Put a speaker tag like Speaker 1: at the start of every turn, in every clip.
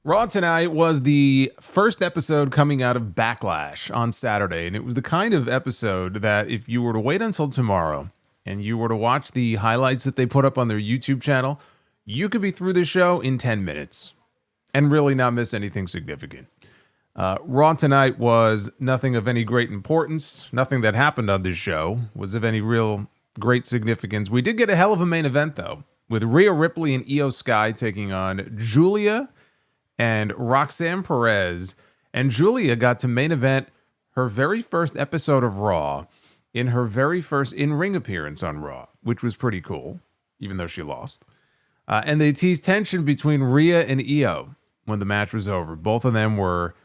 Speaker 1: Raw tonight was the first episode coming out of Backlash on Saturday, and it was the kind of episode that if you were to wait until tomorrow and you were to watch the highlights that they put up on their YouTube channel, you could be through the show in 10 minutes and really not miss anything significant. Raw tonight was nothing of any great importance. Nothing that happened on this show was of any real great significance. We did get a hell of a main event, though, with Rhea Ripley and Io Sky taking on Giulia and Roxanne Perez. And Giulia got to main event her very first episode of Raw in her very first in-ring appearance on Raw, which was pretty cool, even though she lost. And they teased tension between Rhea and Io when the match was over. Both of them were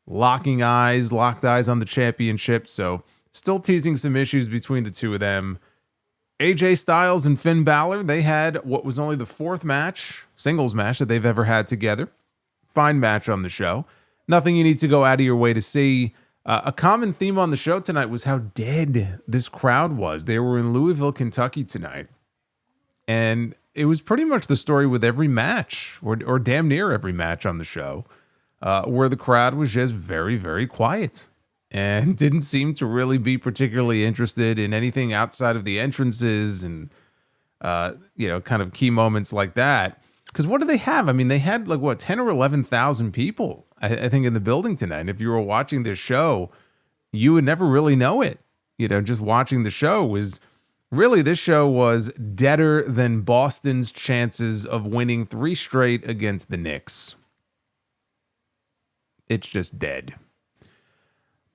Speaker 1: locked eyes on the championship, so still teasing some issues between the two of them. AJ Styles and Finn Bálor, they had what was only the fourth singles match that they've ever had together. Fine match on the show. Nothing you need to go out of your way to see. A common theme on the show tonight was how dead this crowd was. They were in Louisville, Kentucky tonight. And it was pretty much the story with every match, or damn near every match on the show, where the crowd was just very, very quiet and didn't seem to really be particularly interested in anything outside of the entrances and, kind of key moments like that. Because what do they have? I mean, they had 10 or 11,000 people, I think, in the building tonight. And if you were watching this show, you would never really know it. Just watching the show was really, this show was deader than Boston's chances of winning 3 straight against the Knicks. It's just dead.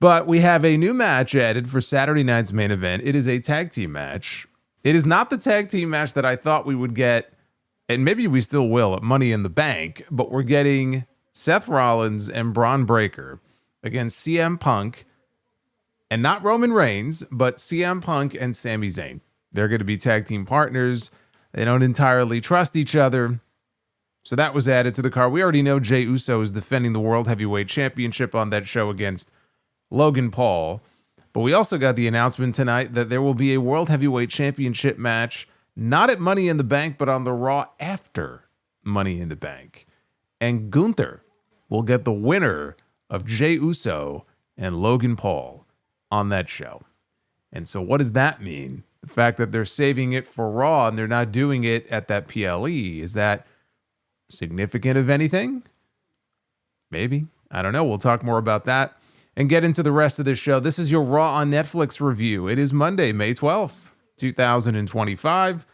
Speaker 1: But we have a new match added for Saturday night's main event. It is a tag team match. It is not the tag team match that I thought we would get, and maybe we still will, at Money in the Bank, but we're getting Seth Rollins and Braun Breaker against CM Punk, and not Roman Reigns, but CM Punk and Sami Zayn. They're going to be tag team partners. They don't entirely trust each other. So that was added to the card. We already know Jay Uso is defending the World Heavyweight Championship on that show against Logan Paul. But we also got the announcement tonight that there will be a World Heavyweight Championship match, not at Money in the Bank, but on the Raw after Money in the Bank. And Gunther will get the winner of Jay Uso and Logan Paul on that show. And so what does that mean? The fact that they're saving it for Raw and they're not doing it at that PLE, is that significant of anything? Maybe. I don't know. We'll talk more about that and get into the rest of this show. This is your Raw on Netflix review. It is Monday, May 12th, 2025.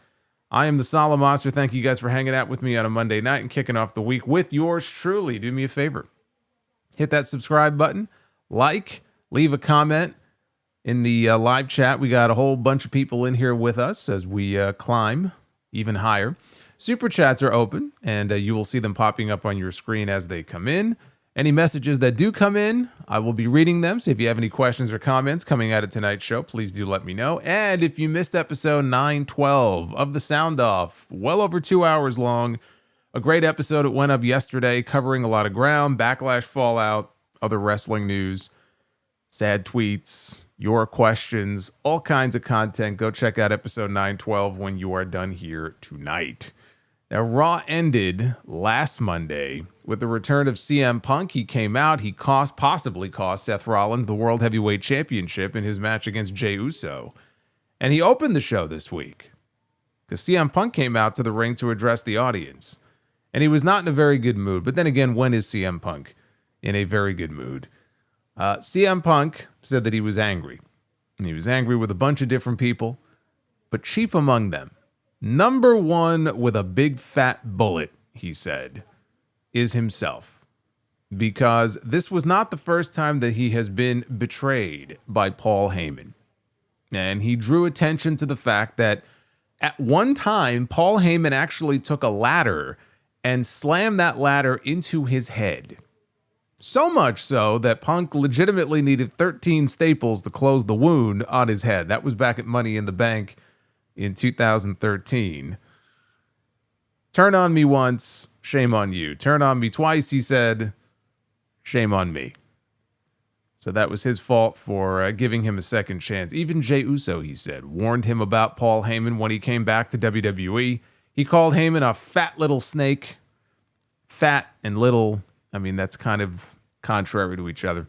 Speaker 1: I am the Solomonster. Thank you guys for hanging out with me on a Monday night and kicking off the week with yours truly. Do me a favor. Hit that subscribe button, leave a comment in the live chat. We got a whole bunch of people in here with us as we climb even higher. Super chats are open, and you will see them popping up on your screen as they come in. Any messages that do come in, I will be reading them. So if you have any questions or comments coming out of tonight's show, please do let me know. And if you missed episode 912 of The Sound Off, well over 2 hours long, a great episode. It went up yesterday, covering a lot of ground, Backlash, Fallout, other wrestling news, sad tweets, your questions, all kinds of content. Go check out episode 912 when you are done here tonight. Now, Raw ended last Monday with the return of CM Punk. He came out. He possibly cost Seth Rollins the World Heavyweight Championship in his match against Jay Uso. And he opened the show this week because CM Punk came out to the ring to address the audience. And he was not in a very good mood. But then again, when is CM Punk in a very good mood? CM Punk said that he was angry. And he was angry with a bunch of different people, but chief among them, number one with a big fat bullet, he said, is himself. Because this was not the first time that he has been betrayed by Paul Heyman. And he drew attention to the fact that at one time, Paul Heyman actually took a ladder and slammed that ladder into his head. So much so that Punk legitimately needed 13 staples to close the wound on his head. That was back at Money in the Bank in 2013. Turn on me once, shame on you. Turn on me twice, he said, shame on me. So that was his fault for giving him a second chance. Even Jay Uso, he said, warned him about Paul Heyman when he came back to WWE. He called Heyman a fat little snake. Fat and little, I mean, that's kind of contrary to each other.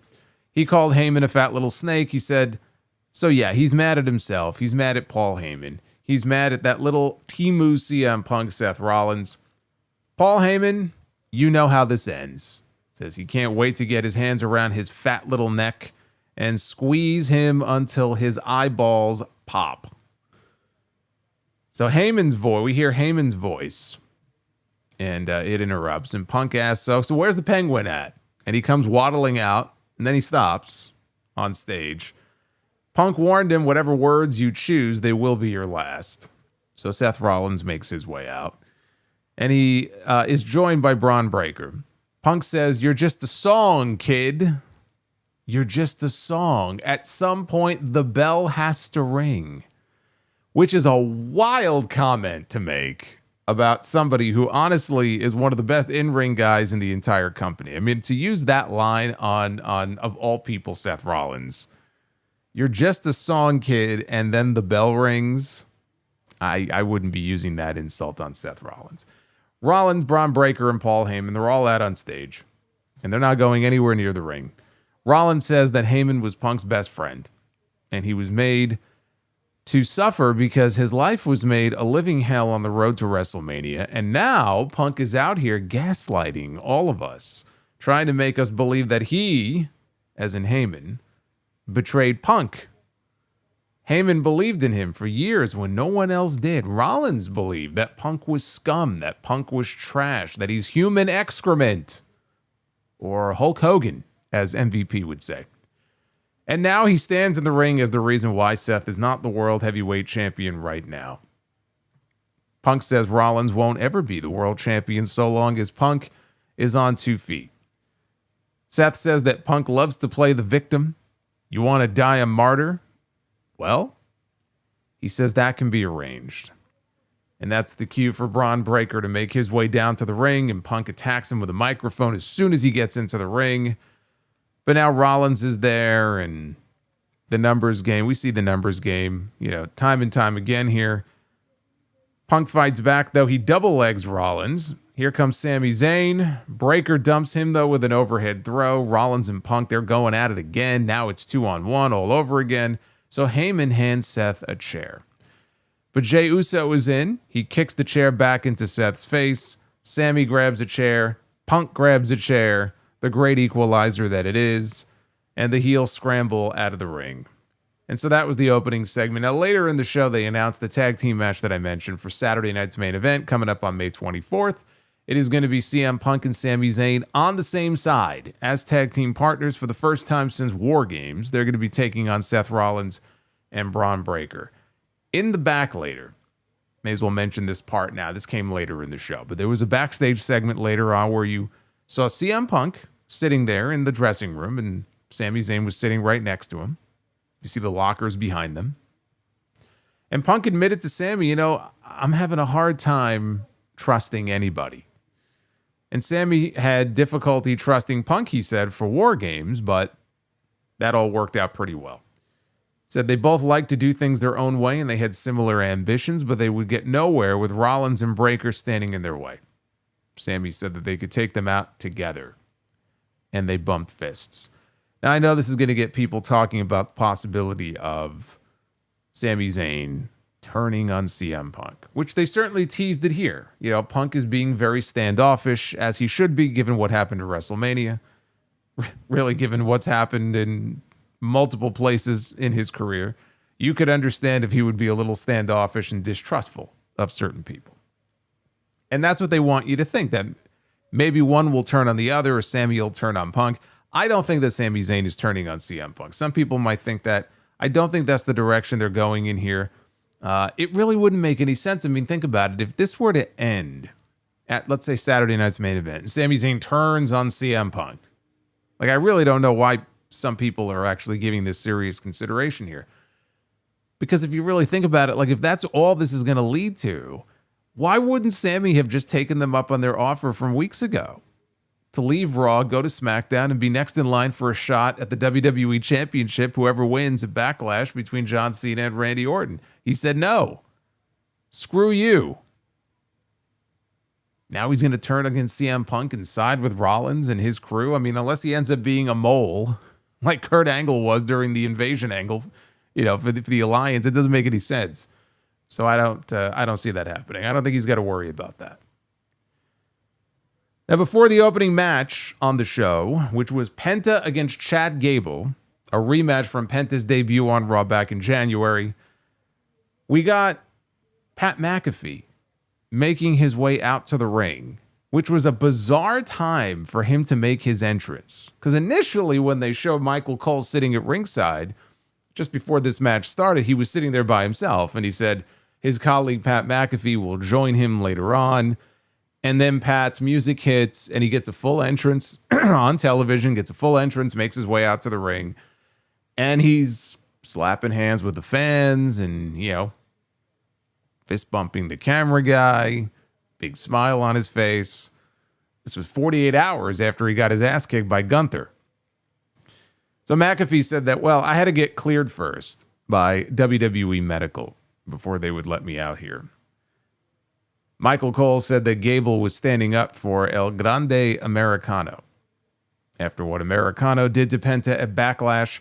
Speaker 1: He called Heyman a fat little snake. He said, so yeah, he's mad at himself. He's mad at Paul Heyman. He's mad at that little Temu CM Punk Seth Rollins. Paul Heyman, you know how this ends. Says he can't wait to get his hands around his fat little neck and squeeze him until his eyeballs pop. So Heyman's voice, we hear Heyman's voice, and it interrupts. And Punk asks, so where's the Penguin at? And he comes waddling out, and then he stops on stage. Punk warned him, whatever words you choose, they will be your last. So Seth Rollins makes his way out. And he is joined by Braun Breaker. Punk says, you're just a song, kid. You're just a song. At some point, the bell has to ring. Which is a wild comment to make about somebody who honestly is one of the best in-ring guys in the entire company. I mean, to use that line on of all people, Seth Rollins, you're just a song, kid, and then the bell rings. I wouldn't be using that insult on Seth Rollins. Rollins, Braun Breaker, and Paul Heyman, they're all out on stage, and they're not going anywhere near the ring. Rollins says that Heyman was Punk's best friend, and he was made to suffer because his life was made a living hell on the road to WrestleMania, and now Punk is out here gaslighting all of us, trying to make us believe that he, as in Heyman, betrayed Punk. Heyman believed in him for years when no one else did. Rollins believed that Punk was scum, that Punk was trash, that he's human excrement, or Hulk Hogan, as MVP would say. And now he stands in the ring as the reason why Seth is not the world heavyweight champion right now. Punk says Rollins won't ever be the world champion so long as Punk is on 2 feet. Seth says that Punk loves to play the victim. You want to die a martyr? Well, he says that can be arranged. And that's the cue for Braun Breaker to make his way down to the ring, and Punk attacks him with a microphone as soon as he gets into the ring. But now Rollins is there, and the numbers game. We see the numbers game, time and time again here. Punk fights back, though. He double legs Rollins. Here comes Sami Zayn. Breaker dumps him, though, with an overhead throw. Rollins and Punk, they're going at it again. Now it's 2-on-1 all over again. So Heyman hands Seth a chair. But Jay Uso is in. He kicks the chair back into Seth's face. Sami grabs a chair. Punk grabs a chair. The great equalizer that it is, and the heels scramble out of the ring. And so that was the opening segment. Now, later in the show, they announced the tag team match that I mentioned for Saturday night's main event coming up on May 24th. It is going to be CM Punk and Sami Zayn on the same side as tag team partners for the first time since War Games. They're going to be taking on Seth Rollins and Braun Breaker. In the back later, may as well mention this part now. This came later in the show, but there was a backstage segment later on where you saw CM Punk sitting there in the dressing room, and Sami Zayn was sitting right next to him. You see the lockers behind them. And Punk admitted to Sami, I'm having a hard time trusting anybody. And Sami had difficulty trusting Punk, he said, for War Games, but that all worked out pretty well. Said they both liked to do things their own way, and they had similar ambitions, but they would get nowhere with Rollins and Breaker standing in their way. Sami said that they could take them out together. And they bumped fists. Now, I know this is going to get people talking about the possibility of Sami Zayn turning on CM Punk, which they certainly teased it here. Punk is being very standoffish, as he should be, given what happened at WrestleMania. Really, given what's happened in multiple places in his career. You could understand if he would be a little standoffish and distrustful of certain people. And that's what they want you to think, that maybe one will turn on the other, or Sami will turn on Punk. I don't think that Sami Zayn is turning on CM Punk. Some people might think that. I don't think that's the direction they're going in here. It really wouldn't make any sense. I mean, think about it. If this were to end at, let's say, Saturday night's main event, and Sami Zayn turns on CM Punk, I really don't know why some people are actually giving this serious consideration here. Because if you really think about it, if that's all this is going to lead to, why wouldn't Sami have just taken them up on their offer from weeks ago to leave Raw, go to SmackDown, and be next in line for a shot at the WWE Championship, whoever wins at Backlash between John Cena and Randy Orton? He said, no, screw you. Now he's going to turn against CM Punk and side with Rollins and his crew. I mean, unless he ends up being a mole like Kurt Angle was during the Invasion angle, for the Alliance, it doesn't make any sense. So I don't see that happening. I don't think he's got to worry about that. Now, before the opening match on the show, which was Penta against Chad Gable, a rematch from Penta's debut on Raw back in January, we got Pat McAfee making his way out to the ring, which was a bizarre time for him to make his entrance. Because initially, when they showed Michael Cole sitting at ringside, just before this match started, he was sitting there by himself, and he said his colleague Pat McAfee will join him later on. And then Pat's music hits, and he gets a full entrance on television, gets a full entrance, makes his way out to the ring, and he's slapping hands with the fans and, fist bumping the camera guy, big smile on his face. This was 48 hours after he got his ass kicked by Gunther. So McAfee said that, well, I had to get cleared first by WWE Medical before they would let me out here. Michael Cole said that Gable was standing up for El Grande Americano after what Americano did to Penta at Backlash.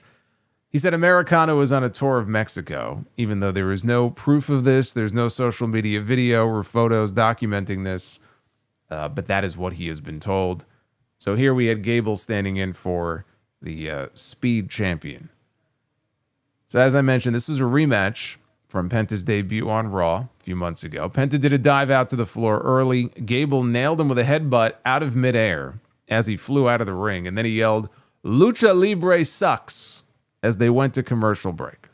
Speaker 1: He said Americano was on a tour of Mexico, even though there is no proof of this. There's no social media video or photos documenting this, but that is what he has been told. So here we had Gable standing in for the Speed Champion. So as I mentioned, this was a rematch from Penta's debut on Raw a few months ago. Penta did a dive out to the floor early. Gable nailed him with a headbutt out of midair as he flew out of the ring, and then he yelled, "Lucha Libre sucks," as they went to commercial break.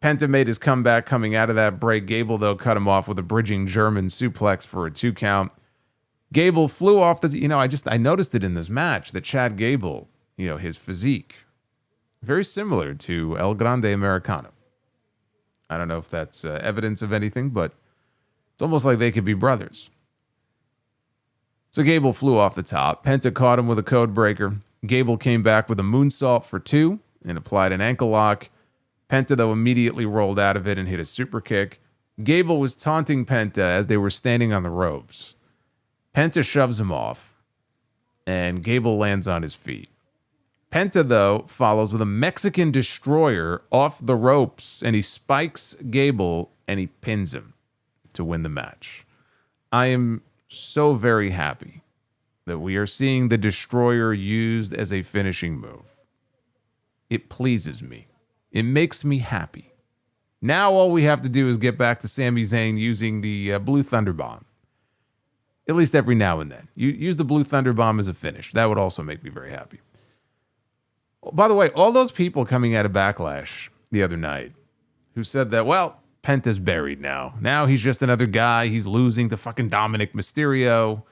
Speaker 1: Penta made his comeback coming out of that break. Gable, though, cut him off with a bridging German suplex for a 2 count. Gable flew off the, I noticed it in this match that Chad Gable, his physique, very similar to El Grande Americano. I don't know if that's evidence of anything, but it's almost like they could be brothers. So Gable flew off the top. Penta caught him with a code breaker. Gable came back with a moonsault for 2 and applied an ankle lock. Penta, though, immediately rolled out of it and hit a super kick. Gable was taunting Penta as they were standing on the ropes. Penta shoves him off, and Gable lands on his feet. Penta, though, follows with a Mexican destroyer off the ropes, and he spikes Gable, and he pins him to win the match. I am so very happy that we are seeing the destroyer used as a finishing move. It pleases me. It makes me happy. Now all we have to do is get back to Sami Zayn using the Blue Thunder Bomb. At least every now and then. You use the Blue Thunder Bomb as a finish. That would also make me very happy. By the way, all those people coming out of Backlash the other night who said that, well, Penta's buried now. Now he's just another guy. He's losing to fucking Dominic Mysterio,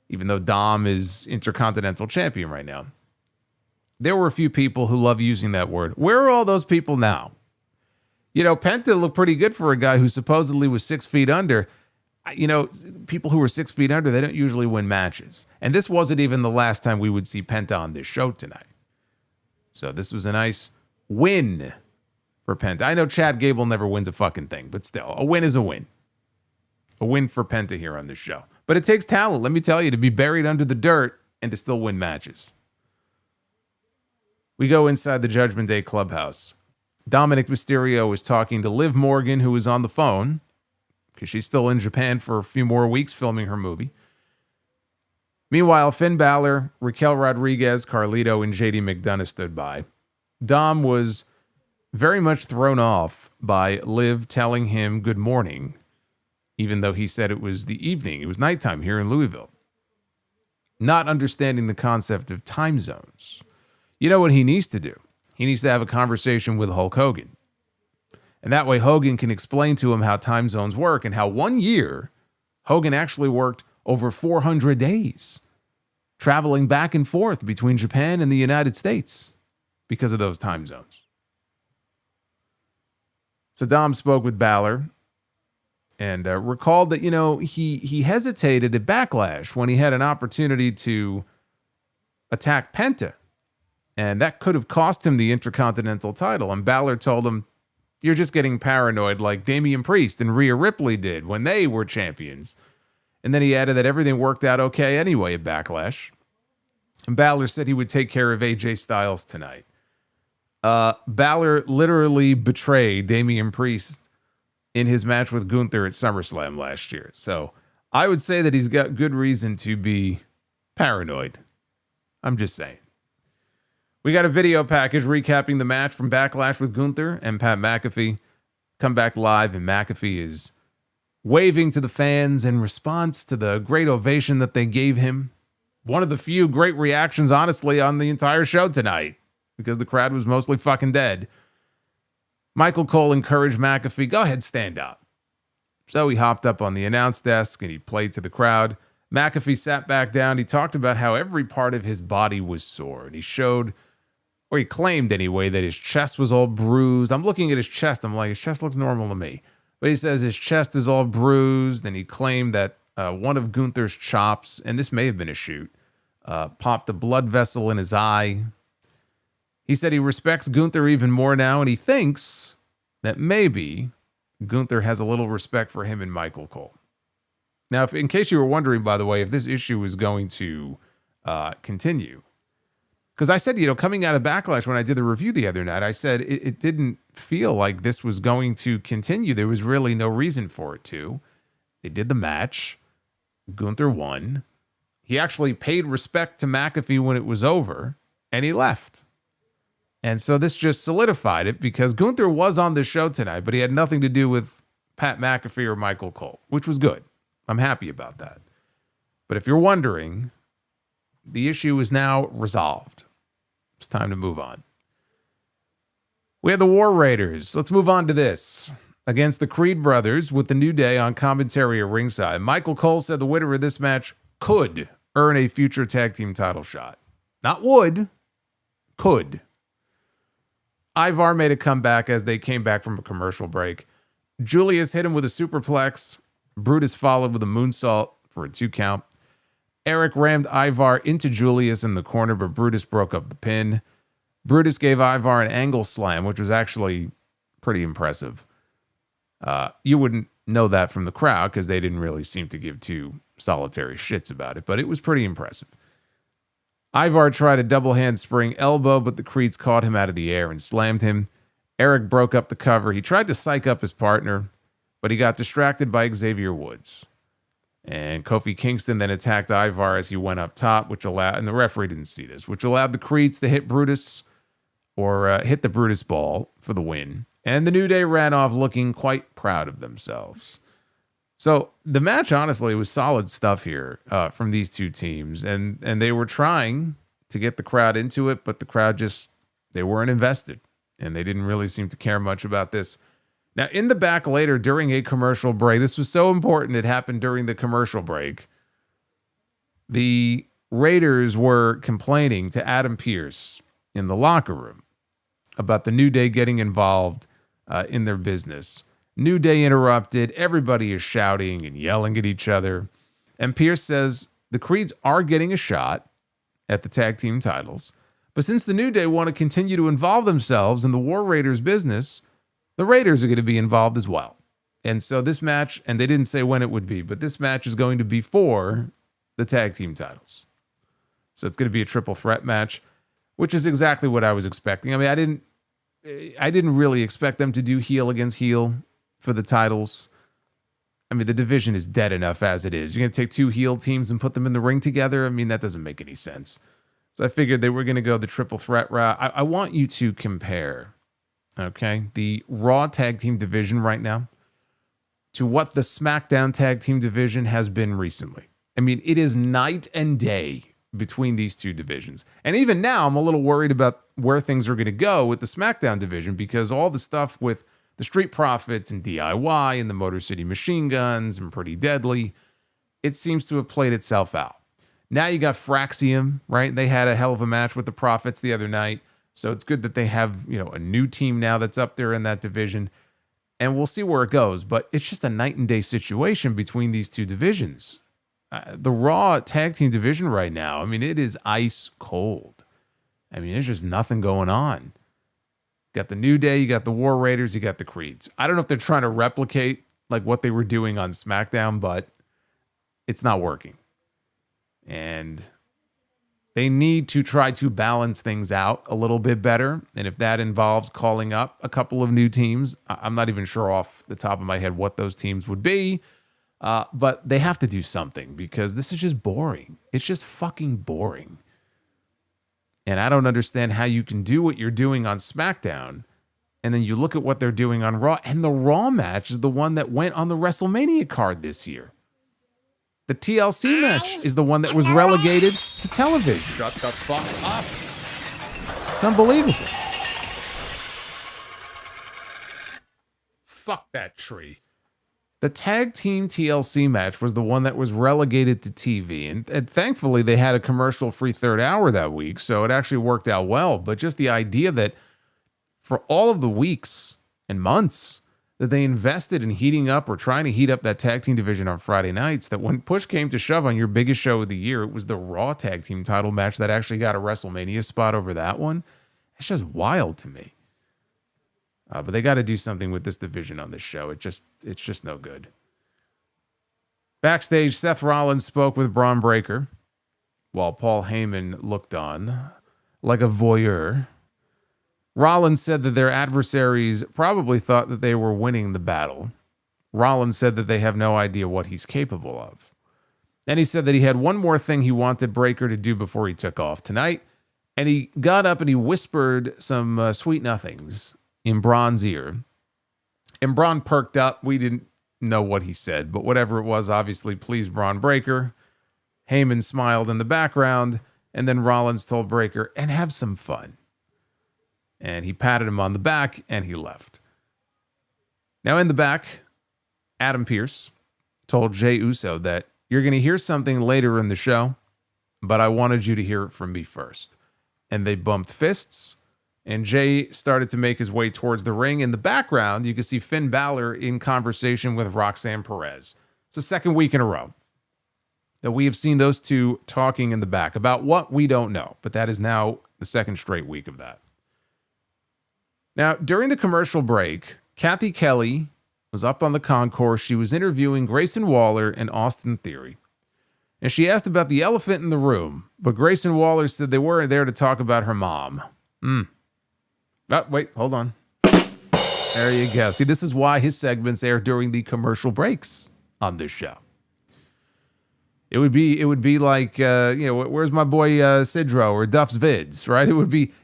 Speaker 1: even though Dom is Intercontinental Champion right now. There were a few people who love using that word. Where are all those people now? Penta looked pretty good for a guy who supposedly was 6 feet under. People who are 6 feet under, they don't usually win matches. And this wasn't even the last time we would see Penta on this show tonight. So this was a nice win for Penta. I know Chad Gable never wins a fucking thing, but still, a win is a win. A win for Penta here on this show. But it takes talent, let me tell you, to be buried under the dirt and to still win matches. We go inside the Judgment Day clubhouse. Dominic Mysterio is talking to Liv Morgan, who is on the phone, because she's still in Japan for a few more weeks filming her movie. Meanwhile, Finn Balor, Raquel Rodriguez, Carlito, and JD McDonough stood by. Dom was very much thrown off by Liv telling him good morning, even though he said it was the evening. It was nighttime here in Louisville. Not understanding the concept of time zones. You know what he needs to do? He needs to have a conversation with Hulk Hogan. And that way Hogan can explain to him how time zones work and how 1 year Hogan actually worked over 400 days, traveling back and forth between Japan and the United States because of those time zones. So Dom spoke with Balor and recalled that, he hesitated at Backlash when he had an opportunity to attack Penta. And that could have cost him the Intercontinental title. And Balor told him, you're just getting paranoid like Damian Priest and Rhea Ripley did when they were champions. And then he added that everything worked out okay anyway at Backlash. And Balor said he would take care of AJ Styles tonight. Balor literally betrayed Damian Priest in his match with Gunther at SummerSlam last year. So I would say that he's got good reason to be paranoid. I'm just saying. We got a video package recapping the match from Backlash with Gunther and Pat McAfee. Come back live, and McAfee is waving to the fans in response to the great ovation that they gave him. One of the few great reactions, honestly, on the entire show tonight, because the crowd was mostly fucking dead. Michael Cole encouraged McAfee, go ahead, stand up. So he hopped up on the announce desk and he played to the crowd. McAfee sat back down. He talked about how every part of his body was sore, and he showed, or he claimed anyway, that his chest was all bruised. I'm looking at his chest. I'm like, his chest looks normal to me. But he says his chest is all bruised, and he claimed that one of Gunther's chops, and this may have been a shoot, popped a blood vessel in his eye. He said he respects Gunther even more now, and he thinks that maybe Gunther has a little respect for him and Michael Cole. Now, in case you were wondering, by the way, if this issue is going to continue, because I said, coming out of Backlash when I did the review the other night, I said it didn't feel like this was going to continue. There was really no reason for it to. They did the match. Gunther won. He actually paid respect to McAfee when it was over, and he left. And so this just solidified it, because Gunther was on the show tonight, but he had nothing to do with Pat McAfee or Michael Cole, which was good. I'm happy about that. But if you're wondering, the issue is now resolved. It's time to move on. We have the War Raiders. Let's move on to this. Against the Creed brothers with the New Day on commentary at ringside. Michael Cole said the winner of this match could earn a future tag team title shot. Not would, could. Ivar made a comeback as they came back from a commercial break. Julius hit him with a superplex. Brutus followed with a moonsault for a 2 count. Eric rammed Ivar into Julius in the corner, but Brutus broke up the pin. Brutus gave Ivar an angle slam, which was actually pretty impressive. You wouldn't know that from the crowd because they didn't really seem to give two solitary shits about it, but it was pretty impressive. Ivar tried a double handspring elbow, but the Creeds caught him out of the air and slammed him. Eric broke up the cover. He tried to psych up his partner, but he got distracted by Xavier Woods. And Kofi Kingston then attacked Ivar as he went up top, which allowed, and the referee didn't see this, which allowed the Creeds to hit Brutus or hit the Brutus ball for the win. And the New Day ran off looking quite proud of themselves. So the match, honestly, was solid stuff here from these two teams. And they were trying to get the crowd into it, but the crowd just, they weren't invested. And they didn't really seem to care much about this. Now, in the back later, during a commercial break, this was so important, it happened during the commercial break. The Raiders were complaining to Adam Pearce in the locker room about the New Day getting involved in their business. New Day interrupted. Everybody is shouting and yelling at each other. And Pearce says the Creeds are getting a shot at the tag team titles. But since the New Day want to continue to involve themselves in the War Raiders business, the Raiders are going to be involved as well. And so this match, and they didn't say when it would be, but this match is going to be for the tag team titles. So it's going to be a triple threat match, which is exactly what I was expecting. I mean, I didn't really expect them to do heel against heel for the titles. I mean, the division is dead enough as it is. You're going to take two heel teams and put them in the ring together? I mean, that doesn't make any sense. So I figured they were going to go the triple threat route. I want you to compare, okay, the Raw tag team division right now to what the SmackDown tag team division has been recently. I mean, it is night and day between these two divisions. And even now, I'm a little worried about where things are going to go with the SmackDown division, because all the stuff with the Street Profits and DIY and the Motor City Machine Guns and Pretty Deadly, it seems to have played itself out. Now you got Fraxium, right? They had a hell of a match with the Profits the other night. So it's good that they have, a new team now that's up there in that division. And we'll see where it goes. But it's just a night and day situation between these two divisions. The Raw tag team division right now, I mean, it is ice cold. I mean, there's just nothing going on. You got the New Day, you got the War Raiders, you got the Creeds. I don't know if they're trying to replicate like what they were doing on SmackDown, but It's not working. And they need to try to balance things out a little bit better. And if that involves calling up a couple of new teams, I'm not even sure off the top of my head what those teams would be. But they have to do something because this is just boring. It's just fucking boring. And I don't understand how you can do what you're doing on SmackDown and then you look at what they're doing on Raw, and the Raw match is the one that went on the WrestleMania card this year. The TLC match is the one that was relegated to television.
Speaker 2: Shut the fuck up.
Speaker 1: It's unbelievable.
Speaker 2: Fuck that tree.
Speaker 1: The tag team TLC match was the one that was relegated to TV. And thankfully, they had a commercial-free third hour that week, so it actually worked out well. But just the idea that for all of the weeks and months that they invested in heating up or trying to heat up that tag team division on Friday nights, that when push came to shove on your biggest show of the year, it was the Raw tag team title match that actually got a WrestleMania spot over that one. It's just wild to me. But they got to do something with this division on this show. It's just no good. Backstage, Seth Rollins spoke with Braun Breaker while Paul Heyman looked on like a voyeur. Rollins said that their adversaries probably thought that they were winning the battle. Rollins said that they have no idea what he's capable of. And he said that he had one more thing he wanted Breaker to do before he took off tonight. And he got up and he whispered some sweet nothings in Braun's ear. And Braun perked up. We didn't know what he said, but whatever it was obviously pleased Braun Breaker. Heyman smiled in the background, and then Rollins told Breaker, and have some fun. And he patted him on the back, and he left. Now in the back, Adam Pearce told Jay Uso that you're going to hear something later in the show, but I wanted you to hear it from me first. And they bumped fists. And Jay started to make his way towards the ring. In the background, you can see Finn Balor in conversation with Roxanne Perez. It's the second week in a row that we have seen those two talking in the back about what we don't know. But that is now the second straight week of that. Now, during the commercial break, Kathy Kelly was up on the concourse. She was interviewing Grayson Waller and Austin Theory. And she asked about the elephant in the room. But Grayson Waller said they weren't there to talk about her mom. Oh, wait, hold on. There you go. See, this is why his segments air during the commercial breaks on this show. It would be like, where's my boy Sidro or Duff's Vids, right?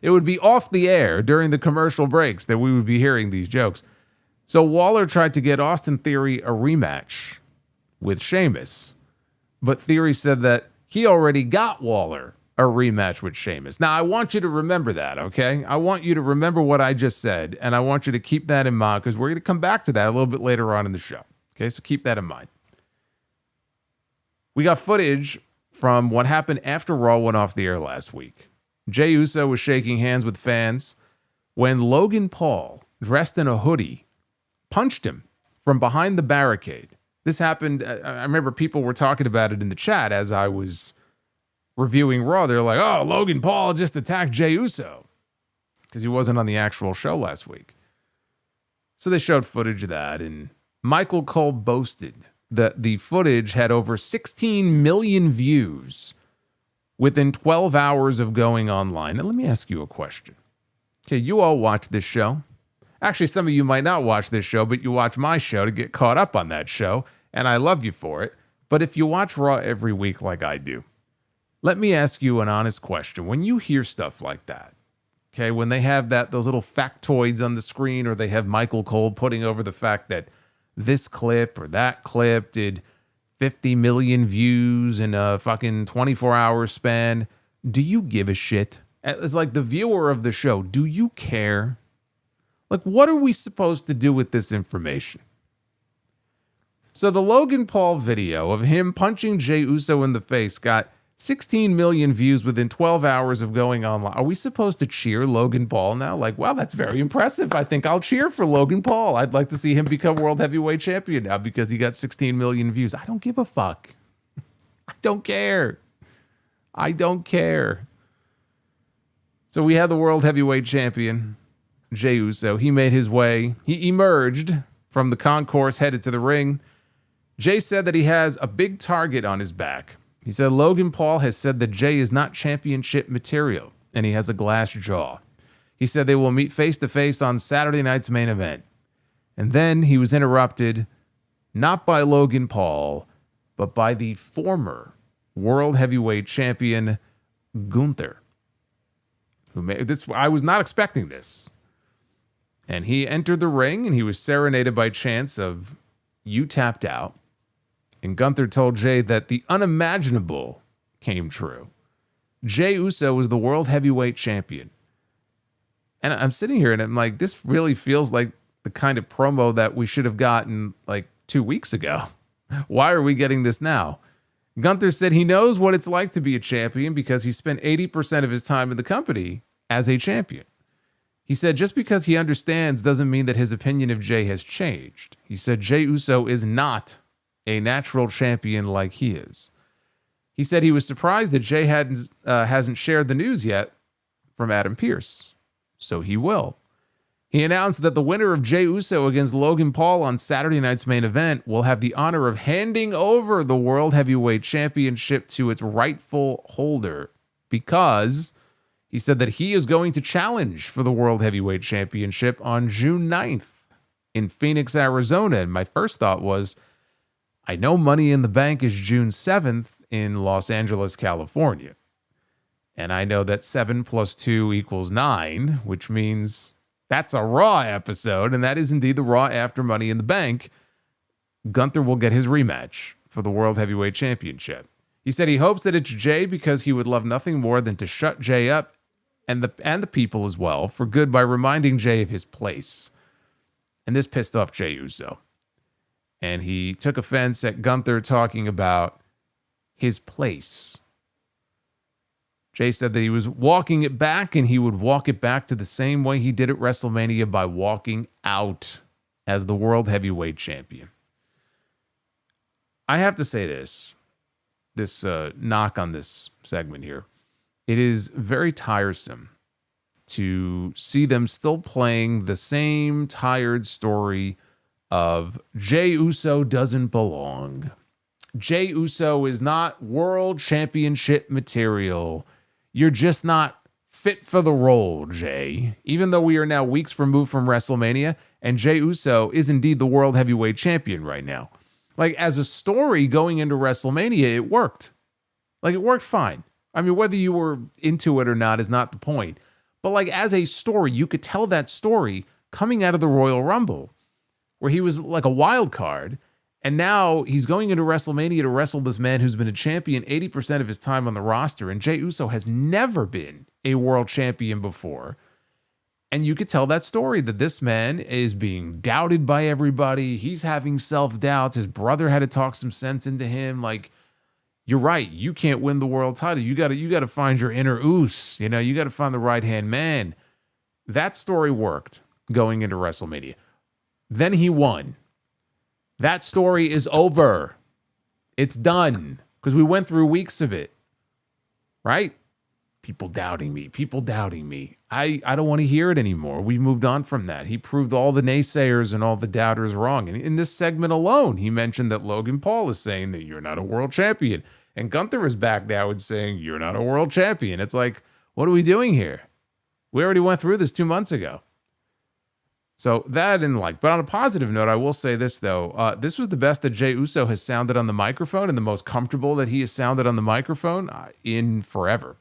Speaker 1: It would be off the air during the commercial breaks that we would be hearing these jokes. So Waller tried to get Austin Theory a rematch with Sheamus, but Theory said that he already got Waller a rematch with Sheamus. Now, I want you to remember that, okay? I want you to remember what I just said, and I want you to keep that in mind because we're going to come back to that a little bit later on in the show. Okay, so keep that in mind. We got footage from what happened after Raw went off the air last week. Jay Uso was shaking hands with fans when Logan Paul, dressed in a hoodie, punched him from behind the barricade. This happened, I remember people were talking about it in the chat as I was reviewing Raw. They're like, oh, Logan Paul just attacked Jay Uso because he wasn't on the actual show last week. So they showed footage of that, and Michael Cole boasted that the footage had over 16 million views within 12 hours of going online. Now, let me ask you a question. Okay, you all watch this show. Actually, some of you might not watch this show, but you watch my show to get caught up on that show, and I love you for it. But if you watch Raw every week like I do, let me ask you an honest question. When you hear stuff like that, okay, when they have those little factoids on the screen, or they have Michael Cole putting over the fact that this clip or that clip did 50 million views in a fucking 24-hour span, do you give a shit? As like the viewer of the show, do you care? Like, what are we supposed to do with this information? So the Logan Paul video of him punching Jay Uso in the face got 16 million views within 12 hours of going online. Are we supposed to cheer Logan Paul now? Like, wow, that's very impressive. I think I'll cheer for Logan Paul. I'd like to see him become World Heavyweight Champion now because he got 16 million views. I don't give a fuck. I don't care. I don't care. So we had the World Heavyweight Champion, Jay Uso. He made his way. He emerged from the concourse, headed to the ring. Jay said that he has a big target on his back. He said Logan Paul has said that Jay is not championship material, and he has a glass jaw. He said they will meet face-to-face on Saturday night's main event. And then he was interrupted, not by Logan Paul, but by the former World Heavyweight Champion, Gunther. Who made this? I was not expecting this. And he entered the ring, and he was serenaded by chants of, "You tapped out." And Gunther told Jay that the unimaginable came true. Jay Uso was the World Heavyweight Champion. And I'm sitting here and I'm like, this really feels like the kind of promo that we should have gotten like 2 weeks ago. Why are we getting this now? Gunther said he knows what it's like to be a champion because he spent 80% of his time in the company as a champion. He said just because he understands doesn't mean that his opinion of Jay has changed. He said Jay Uso is not a natural champion like he is. He said he was surprised that Jay hasn't shared the news yet from Adam Pearce. So he will. He announced that the winner of Jay Uso against Logan Paul on Saturday night's main event will have the honor of handing over the World Heavyweight Championship to its rightful holder because he said that he is going to challenge for the World Heavyweight Championship on June 9th in Phoenix, Arizona. And my first thought was, I know Money in the Bank is June 7th in Los Angeles, California. And I know that 7 + 2 = 9, which means that's a Raw episode. And that is indeed the Raw after Money in the Bank. Gunther will get his rematch for the World Heavyweight Championship. He said he hopes that it's Jay because he would love nothing more than to shut Jay up and the people as well for good by reminding Jay of his place. And this pissed off Jay Uso. And he took offense at Gunther talking about his place. Jay said that he was walking it back and he would walk it back to the same way he did at WrestleMania by walking out as the World Heavyweight Champion. I have to say this knock on this segment here. It is very tiresome to see them still playing the same tired story of Jay Uso doesn't belong. Jay Uso is not world championship material. You're just not fit for the role, Jay. Even though we are now weeks removed from WrestleMania, and Jay Uso is indeed the world heavyweight champion right now. Like, as a story going into WrestleMania, it worked. Like, it worked fine. I mean, whether you were into it or not is not the point. But like, as a story, you could tell that story coming out of the Royal Rumble, where he was like a wild card, and now he's going into WrestleMania to wrestle this man who's been a champion 80% of his time on the roster, and Jay Uso has never been a world champion before. And you could tell that story that this man is being doubted by everybody. He's having self-doubts. His brother had to talk some sense into him. Like, you're right. You can't win the world title. You got to find your inner Uso. You know, you got to find the right-hand man. That story worked going into WrestleMania. Then he won. That story is over. It's done because we went through weeks of it, right? People doubting me. I don't want to hear it anymore. We moved on from that. He proved all the naysayers and all the doubters wrong. And in this segment alone, he mentioned that Logan Paul is saying that you're not a world champion. And Gunther is back now and saying you're not a world champion. It's like, what are we doing here? We already went through this 2 months ago. So that I didn't like. But on a positive note, I will say this, though. This was the best that Jay Uso has sounded on the microphone and the most comfortable that he has sounded on the microphone in forever.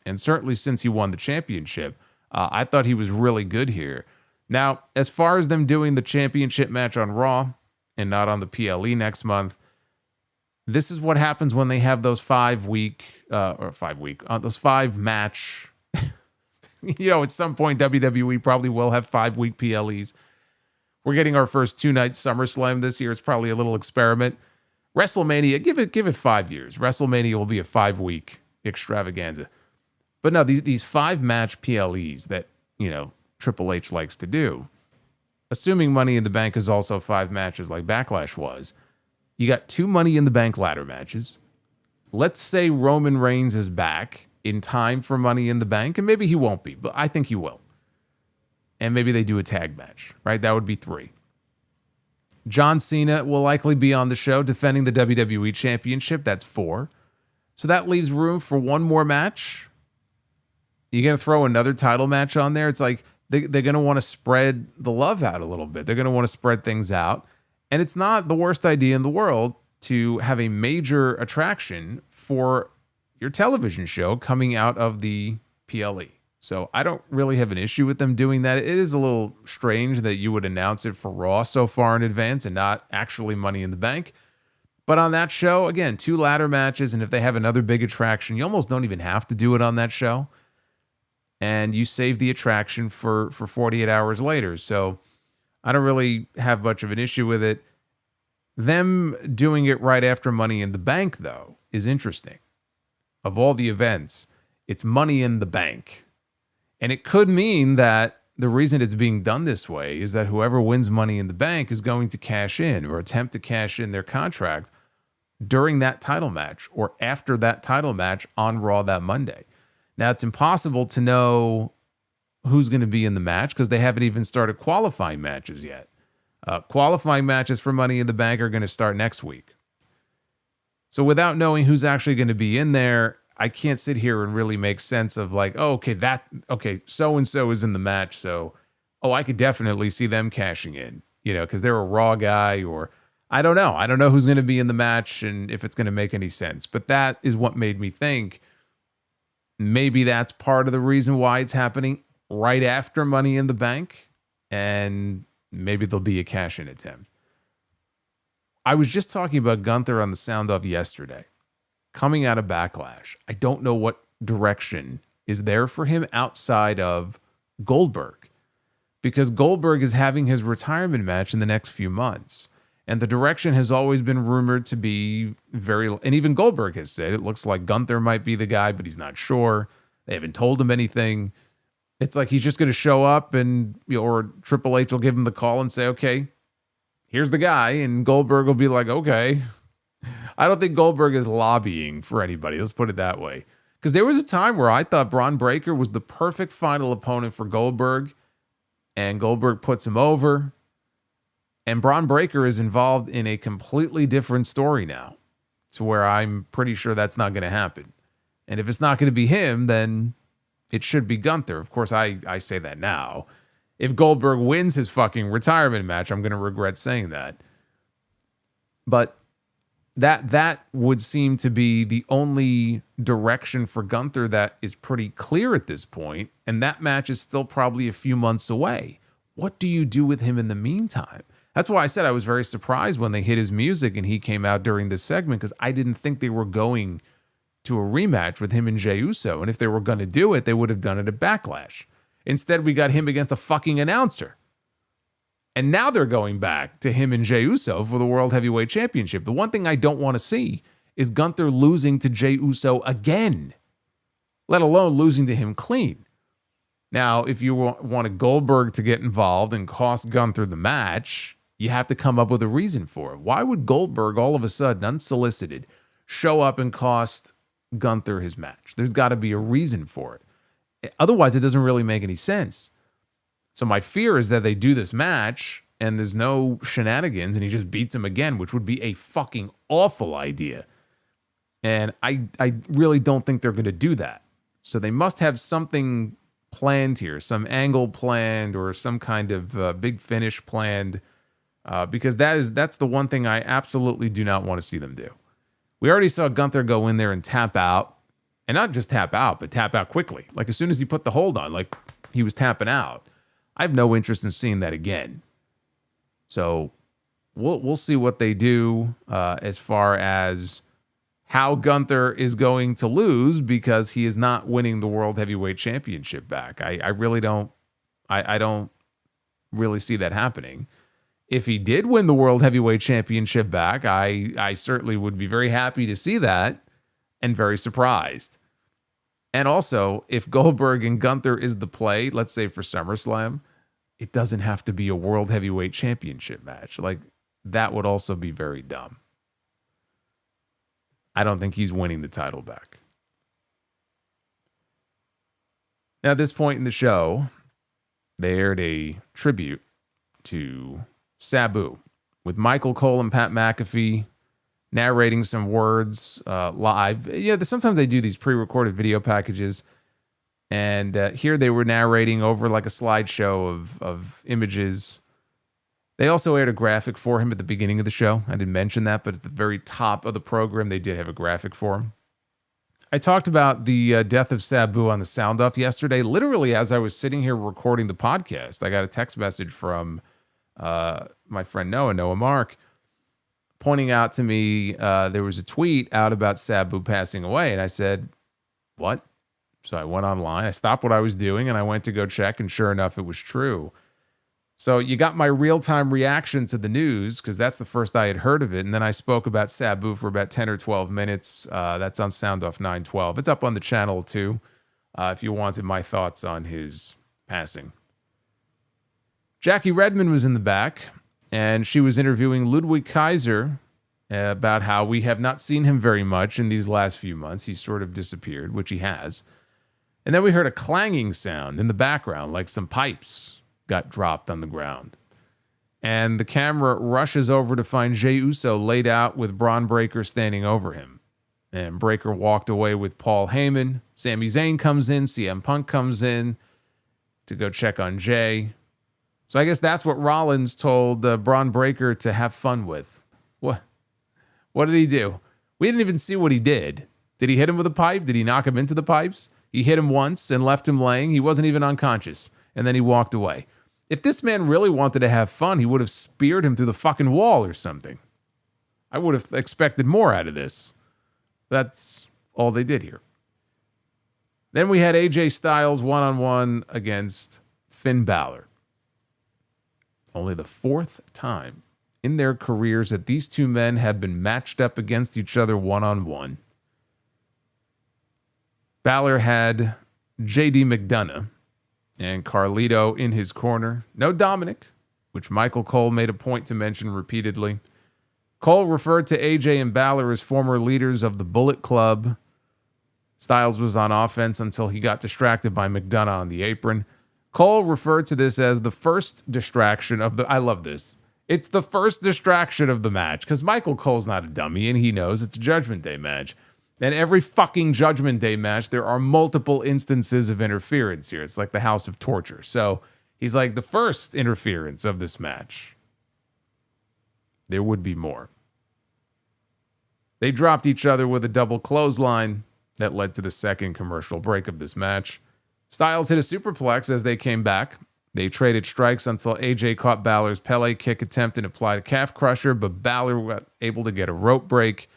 Speaker 1: And certainly since he won the championship, I thought he was really good here. Now, as far as them doing the championship match on Raw and not on the PLE next month, this is what happens when they have those 5 match. You know, at some point, WWE probably will have 5-week PLEs. We're getting our first 2-night SummerSlam this year. It's probably a little experiment. WrestleMania, give it 5 years. WrestleMania will be a 5-week extravaganza. But no, these 5-match PLEs that, you know, Triple H likes to do, assuming Money in the Bank is also 5 matches like Backlash was, you got 2 Money in the Bank ladder matches. Let's say Roman Reigns is back in time for Money in the Bank, and maybe he won't be, but I think he will. And maybe they do a tag match, right? That would be 3. John Cena will likely be on the show defending the WWE Championship. That's 4. So that leaves room for one more match. You going to throw another title match on there? It's like they're going to want to spread the love out a little bit. They're going to want to spread things out. And it's not the worst idea in the world to have a major attraction for your television show coming out of the PLE. So I don't really have an issue with them doing that. It is a little strange that you would announce it for Raw so far in advance and not actually Money in the Bank. But on that show, again, 2 ladder matches, and if they have another big attraction, you almost don't even have to do it on that show. And you save the attraction for 48 hours later. So I don't really have much of an issue with it. Them doing it right after Money in the Bank, though, is interesting. Of all the events, it's Money in the Bank. And it could mean that the reason it's being done this way is that whoever wins Money in the Bank is going to cash in or attempt to cash in their contract during that title match or after that title match on Raw that Monday. Now, it's impossible to know who's going to be in the match because they haven't even started qualifying matches yet. Qualifying matches for Money in the Bank are going to start next week. So without knowing who's actually going to be in there, I can't sit here and really make sense of like, oh, okay, so-and-so is in the match. So, I could definitely see them cashing in, because they're a Raw guy or I don't know. I don't know who's going to be in the match and if it's going to make any sense. But that is what made me think maybe that's part of the reason why it's happening right after Money in the Bank. And maybe there'll be a cash-in attempt. I was just talking about Gunther on the Sound Off yesterday. Coming out of Backlash, I don't know what direction is there for him outside of Goldberg, because Goldberg is having his retirement match in the next few months. And the direction has always been rumored to be and even Goldberg has said it looks like Gunther might be the guy, but he's not sure. They haven't told him anything. It's like he's just going to show up and, or Triple H will give him the call and say, okay, here's the guy. And Goldberg will be like, okay. I don't think Goldberg is lobbying for anybody. Let's put it that way. Because there was a time where I thought Braun Breaker was the perfect final opponent for Goldberg. And Goldberg puts him over. And Braun Breaker is involved in a completely different story now. To where I'm pretty sure that's not going to happen. And if it's not going to be him, then it should be Gunther. Of course, I say that now. If Goldberg wins his fucking retirement match, I'm going to regret saying that. But that would seem to be the only direction for Gunther that is pretty clear at this point, and that match is still probably a few months away. What do you do with him in the meantime? That's why I said I was very surprised when they hit his music and he came out during this segment, because I didn't think they were going to a rematch with him and Jay Uso, and if they were going to do it, they would have done it at Backlash. Instead, we got him against a fucking announcer. And now they're going back to him and Jey Uso for the World Heavyweight Championship. The one thing I don't want to see is Gunther losing to Jey Uso again, let alone losing to him clean. Now, if you wanted Goldberg to get involved and cost Gunther the match, you have to come up with a reason for it. Why would Goldberg all of a sudden, unsolicited, show up and cost Gunther his match? There's got to be a reason for it. Otherwise, it doesn't really make any sense. So my fear is that they do this match and there's no shenanigans and he just beats him again, which would be a fucking awful idea. And I really don't think they're going to do that. So they must have something planned here, some angle planned or some kind of big finish planned, because that's the one thing I absolutely do not want to see them do. We already saw Gunther go in there and tap out, and not just tap out, but tap out quickly. Like as soon as he put the hold on, like he was tapping out. I have no interest in seeing that again. So we'll see what they do as far as how Gunther is going to lose, because he is not winning the World Heavyweight Championship back. I really don't. I don't really see that happening. If he did win the World Heavyweight Championship back, I certainly would be very happy to see that and very surprised. And also, if Goldberg and Gunther is the play, let's say for SummerSlam, it doesn't have to be a World Heavyweight Championship match. Like, that would also be very dumb. I don't think he's winning the title back. Now, at this point in the show, they aired a tribute to Sabu. with Michael Cole and Pat McAfee narrating some words live. Sometimes they do these pre-recorded video packages. And here they were narrating over like a slideshow of images. They also aired a graphic for him at the beginning of the show. I didn't mention that, but at the very top of the program, they did have a graphic for him. I talked about the death of Sabu on the Sound Off yesterday. Literally, as I was sitting here recording the podcast, I got a text message from my friend Noah Mark, pointing out to me there was a tweet out about Sabu passing away. And I said, what? So I went online, I stopped what I was doing, and I went to go check, and sure enough, it was true. So you got my real-time reaction to the news, because that's the first I had heard of it, and then I spoke about Sabu for about 10 or 12 minutes. That's on Sound Off 912. It's up on the channel, too, if you wanted my thoughts on his passing. Jackie Redmond was in the back, and she was interviewing Ludwig Kaiser about how we have not seen him very much in these last few months. He's sort of disappeared, which he has. And then we heard a clanging sound in the background, like some pipes got dropped on the ground. And the camera rushes over to find Jay Uso laid out with Braun Breaker standing over him. And Breaker walked away with Paul Heyman. Sami Zayn comes in, CM Punk comes in to go check on Jay. So I guess that's what Rollins told Braun Breaker to have fun with. What did he do? We didn't even see what he did. Did he hit him with a pipe? Did he knock him into the pipes? He hit him once and left him laying. He wasn't even unconscious. And then he walked away. If this man really wanted to have fun, he would have speared him through the fucking wall or something. I would have expected more out of this. That's all they did here. Then we had AJ Styles one-on-one against Finn Balor. Only the fourth time in their careers that these two men have been matched up against each other one-on-one. Balor had JD McDonough and Carlito in his corner. No Dominic, which Michael Cole made a point to mention repeatedly. Cole referred to AJ and Balor as former leaders of the Bullet Club. Styles was on offense until he got distracted by McDonough on the apron. Cole referred to this as the first distraction of the... I love this. It's the first distraction of the match, because Michael Cole's not a dummy, and he knows it's a Judgment Day match. And every fucking Judgment Day match, there are multiple instances of interference here. It's like the House of Torture. So he's like, the first interference of this match. There would be more. They dropped each other with a double clothesline that led to the second commercial break of this match. Styles hit a superplex as they came back. They traded strikes until AJ caught Balor's Pele kick attempt and applied a calf crusher, but Balor was able to get a rope break.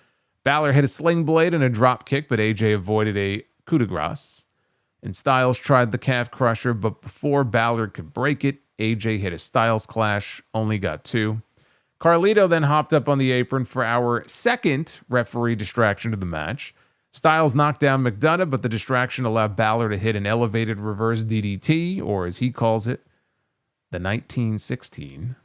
Speaker 1: Balor hit a sling blade and a drop kick, but AJ avoided a coup de grace. And Styles tried the calf crusher, but before Balor could break it, AJ hit a Styles clash, only got two. Carlito then hopped up on the apron for our second referee distraction of the match. Styles knocked down McDonough, but the distraction allowed Balor to hit an elevated reverse DDT, or as he calls it, the 1916.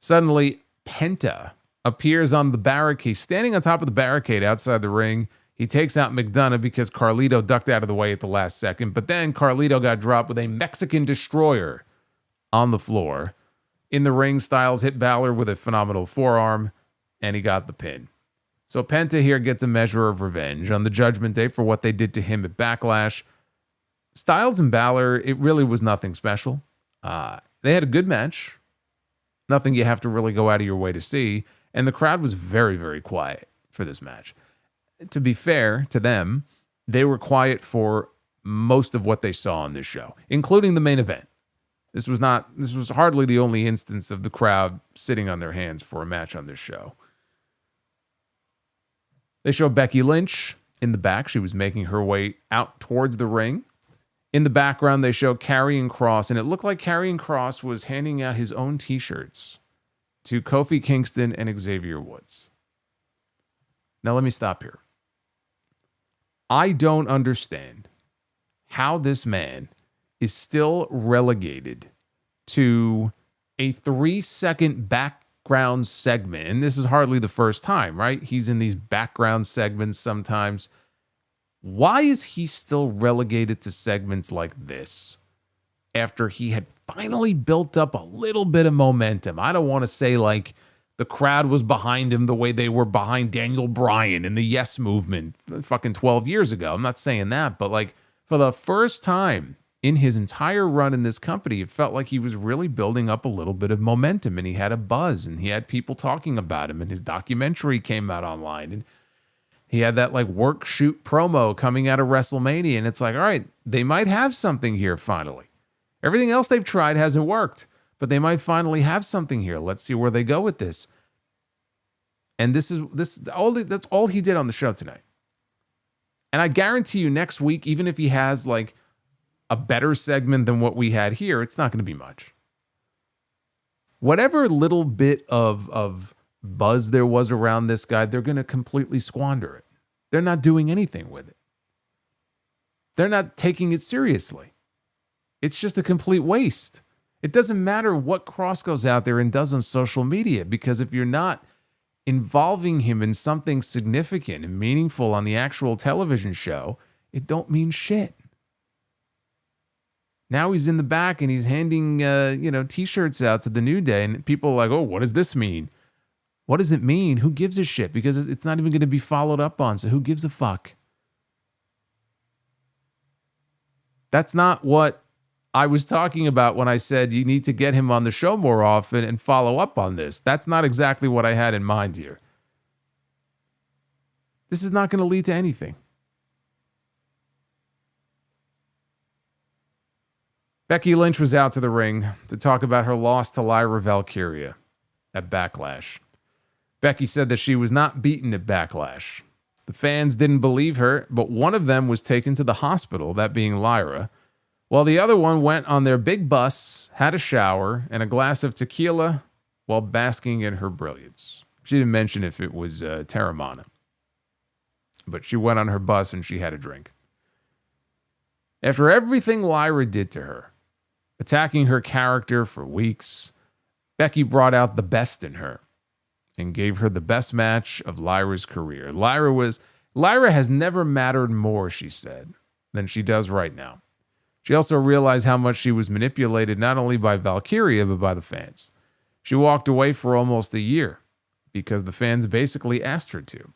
Speaker 1: Suddenly, Penta appears on the barricade, standing on top of the barricade outside the ring. He takes out McDonough because Carlito ducked out of the way at the last second, but then Carlito got dropped with a Mexican destroyer on the floor. In the ring, Styles hit Balor with a phenomenal forearm, and he got the pin. So Penta here gets a measure of revenge on the Judgment Day for what they did to him at Backlash. Styles and Balor, it really was nothing special. They had a good match. Nothing you have to really go out of your way to see. And the crowd was very, very quiet for this match. To be fair to them, they were quiet for most of what they saw on this show, including the main event. This was hardly the only instance of the crowd sitting on their hands for a match on this show. They show Becky Lynch in the back. She was making her way out towards the ring. In the background, they show Karrion Cross, and it looked like Karrion Cross was handing out his own t-shirts to Kofi Kingston and Xavier Woods. Now, let me stop here. I don't understand how this man is still relegated to a 3-second background segment. And this is hardly the first time, right? He's in these background segments sometimes. Why is he still relegated to segments like this after he had finally built up a little bit of momentum. I don't want to say like the crowd was behind him the way they were behind Daniel Bryan in the Yes movement fucking 12 years ago. I'm not saying that, but like for the first time in his entire run in this company, it felt like he was really building up a little bit of momentum, and he had a buzz, and he had people talking about him, and his documentary came out online, and he had that like work shoot promo coming out of WrestleMania, and it's like, all right, they might have something here finally. Everything else they've tried hasn't worked, but they might finally have something here. Let's see where they go with this. And that's all he did on the show tonight. And I guarantee you next week, even if he has like a better segment than what we had here, it's not going to be much. Whatever little bit of buzz there was around this guy, they're going to completely squander it. They're not doing anything with it. They're not taking it seriously. It's just a complete waste. It doesn't matter what Cross goes out there and does on social media, because if you're not involving him in something significant and meaningful on the actual television show, it don't mean shit. Now he's in the back and he's handing, T-shirts out to the New Day, and people are like, oh, what does this mean? What does it mean? Who gives a shit? Because it's not even going to be followed up on, so who gives a fuck? That's not what I was talking about when I said you need to get him on the show more often and follow up on this. That's not exactly what I had in mind here. This is not going to lead to anything. Becky Lynch was out to the ring to talk about her loss to Lyra Valkyria at Backlash. Becky said that she was not beaten at Backlash. The fans didn't believe her, but one of them was taken to the hospital, that being Lyra, while the other one went on their big bus, had a shower, and a glass of tequila while basking in her brilliance. She didn't mention if it was Terramana, but she went on her bus and she had a drink. After everything Lyra did to her, attacking her character for weeks, Becky brought out the best in her and gave her the best match of Lyra's career. Lyra has never mattered more, she said, than she does right now. She also realized how much she was manipulated not only by Valkyria, but by the fans. She walked away for almost a year because the fans basically asked her to.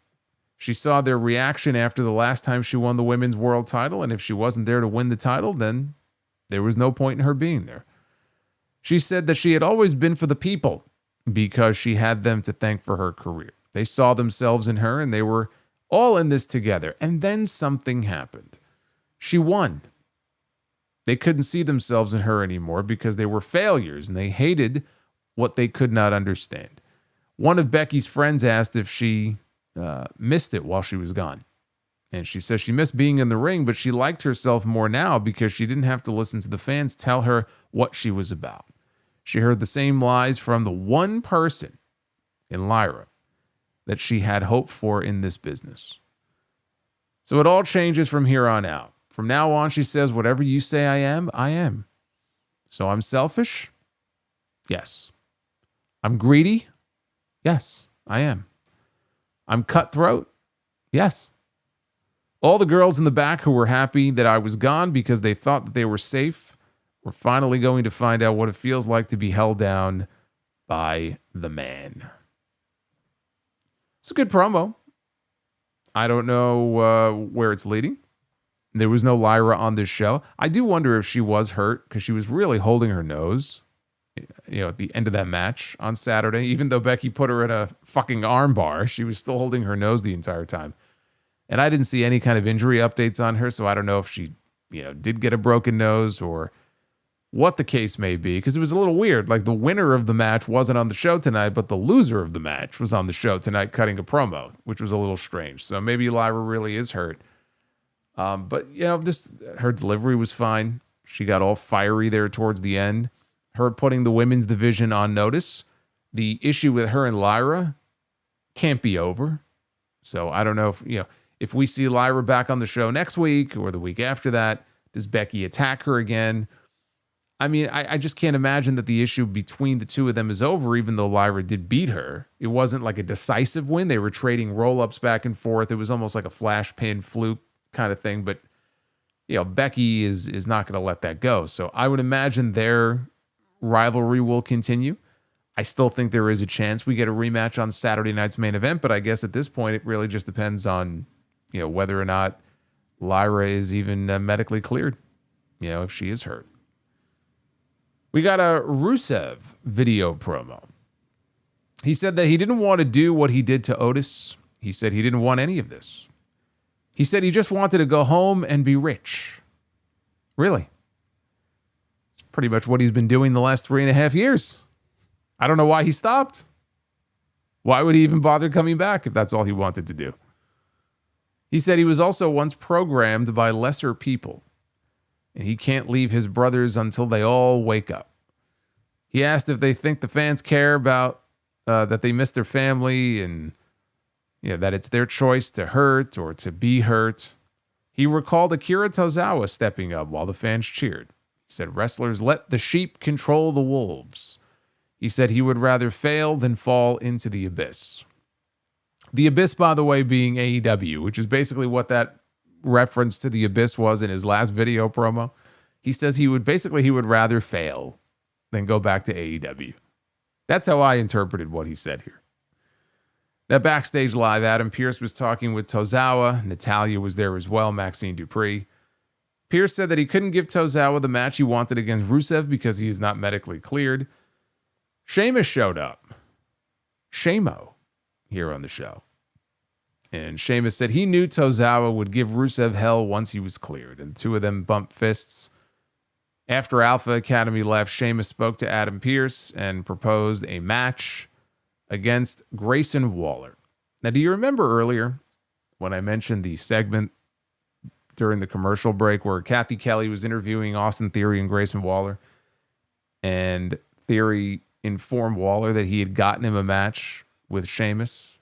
Speaker 1: She saw their reaction after the last time she won the women's world title, and if she wasn't there to win the title, then there was no point in her being there. She said that she had always been for the people because she had them to thank for her career. They saw themselves in her, and they were all in this together. And then something happened. She won. They couldn't see themselves in her anymore because they were failures, and they hated what they could not understand. One of Becky's friends asked if she missed it while she was gone. And she says she missed being in the ring, but she liked herself more now because she didn't have to listen to the fans tell her what she was about. She heard the same lies from the one person in Lyra that she had hope for in this business. So it all changes from here on out. From now on, she says, whatever you say I am, I am. So I'm selfish? Yes. I'm greedy? Yes, I am. I'm cutthroat? Yes. All the girls in the back who were happy that I was gone because they thought that they were safe were finally going to find out what it feels like to be held down by the man. It's a good promo. I don't know where it's leading. There was no Lyra on this show. I do wonder if she was hurt because she was really holding her nose, at the end of that match on Saturday. Even though Becky put her in a fucking arm bar, she was still holding her nose the entire time. And I didn't see any kind of injury updates on her, so I don't know if she, did get a broken nose or what the case may be, because it was a little weird. Like the winner of the match wasn't on the show tonight, but the loser of the match was on the show tonight cutting a promo, which was a little strange. So maybe Lyra really is hurt. But her delivery was fine. She got all fiery there towards the end. Her putting the women's division on notice. The issue with her and Lyra can't be over. So I don't know if we see Lyra back on the show next week or the week after that, does Becky attack her again? I mean, I just can't imagine that the issue between the two of them is over, even though Lyra did beat her. It wasn't like a decisive win. They were trading roll-ups back and forth. It was almost like a flash pin fluke kind of thing. But, Becky is not going to let that go. So I would imagine their rivalry will continue. I still think there is a chance we get a rematch on Saturday night's main event, but I guess at this point it really just depends on, whether or not Lyra is even medically cleared, if she is hurt. We got a Rusev video promo. He said that he didn't want to do what he did to Otis. He said he didn't want any of this. He said he just wanted to go home and be rich. Really? It's pretty much what he's been doing the last 3.5 years. I don't know why he stopped. Why would he even bother coming back if that's all he wanted to do? He said he was also once programmed by lesser people, and he can't leave his brothers until they all wake up. He asked if they think the fans care about that they miss their family and that it's their choice to hurt or to be hurt. He recalled Akira Tozawa stepping up while the fans cheered. He said wrestlers let the sheep control the wolves. He said he would rather fail than fall into the abyss. The abyss, by the way, being AEW, which is basically what that reference to the abyss was in his last video promo. He says he would rather fail than go back to AEW. That's how I interpreted what he said here. Now, backstage live, Adam Pearce was talking with Tozawa. Natalya was there as well, Maxine Dupree. Pearce said that he couldn't give Tozawa the match he wanted against Rusev because he is not medically cleared. Sheamus showed up. Shamo here on the show. And Sheamus said he knew Tozawa would give Rusev hell once he was cleared. And the two of them bumped fists. After Alpha Academy left, Sheamus spoke to Adam Pearce and proposed a match against Grayson Waller. Now, do you remember earlier when I mentioned the segment during the commercial break where Kathy Kelly was interviewing Austin Theory and Grayson Waller? And Theory informed Waller that he had gotten him a match with Sheamus.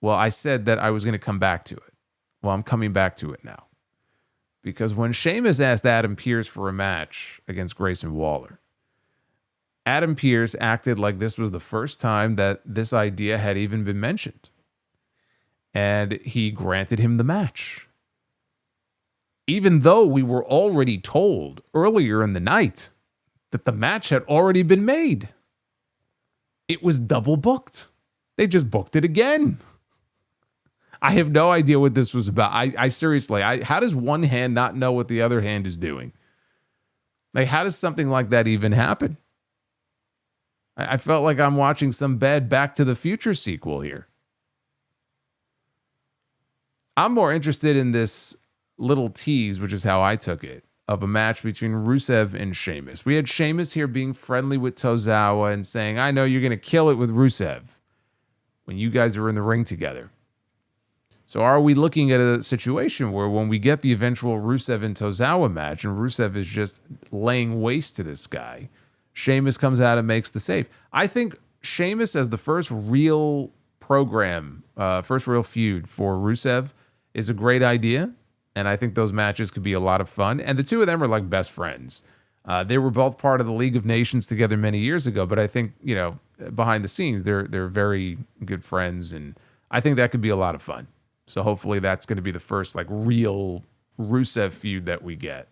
Speaker 1: Well, I said that I was going to come back to it. Well, I'm coming back to it now. Because when Sheamus asked Adam Pearce for a match against Grayson Waller, Adam Pearce acted like this was the first time that this idea had even been mentioned. And he granted him the match. Even though we were already told earlier in the night that the match had already been made. It was double booked. They just booked it again. I have no idea what this was about. I seriously, how does one hand not know what the other hand is doing? Like, how does something like that even happen? I felt like I'm watching some bad Back to the Future sequel here. I'm more interested in this little tease, which is how I took it, of a match between Rusev and Sheamus. We had Sheamus here being friendly with Tozawa and saying, I know you're going to kill it with Rusev when you guys are in the ring together. So are we looking at a situation where when we get the eventual Rusev and Tozawa match and Rusev is just laying waste to this guy, Sheamus comes out and makes the save? I think Sheamus as the first real program, first real feud for Rusev is a great idea. And I think those matches could be a lot of fun. And the two of them are like best friends. They were both part of the League of Nations together many years ago. But I think, behind the scenes, they're very good friends. And I think that could be a lot of fun. So hopefully that's going to be the first like real Rusev feud that we get.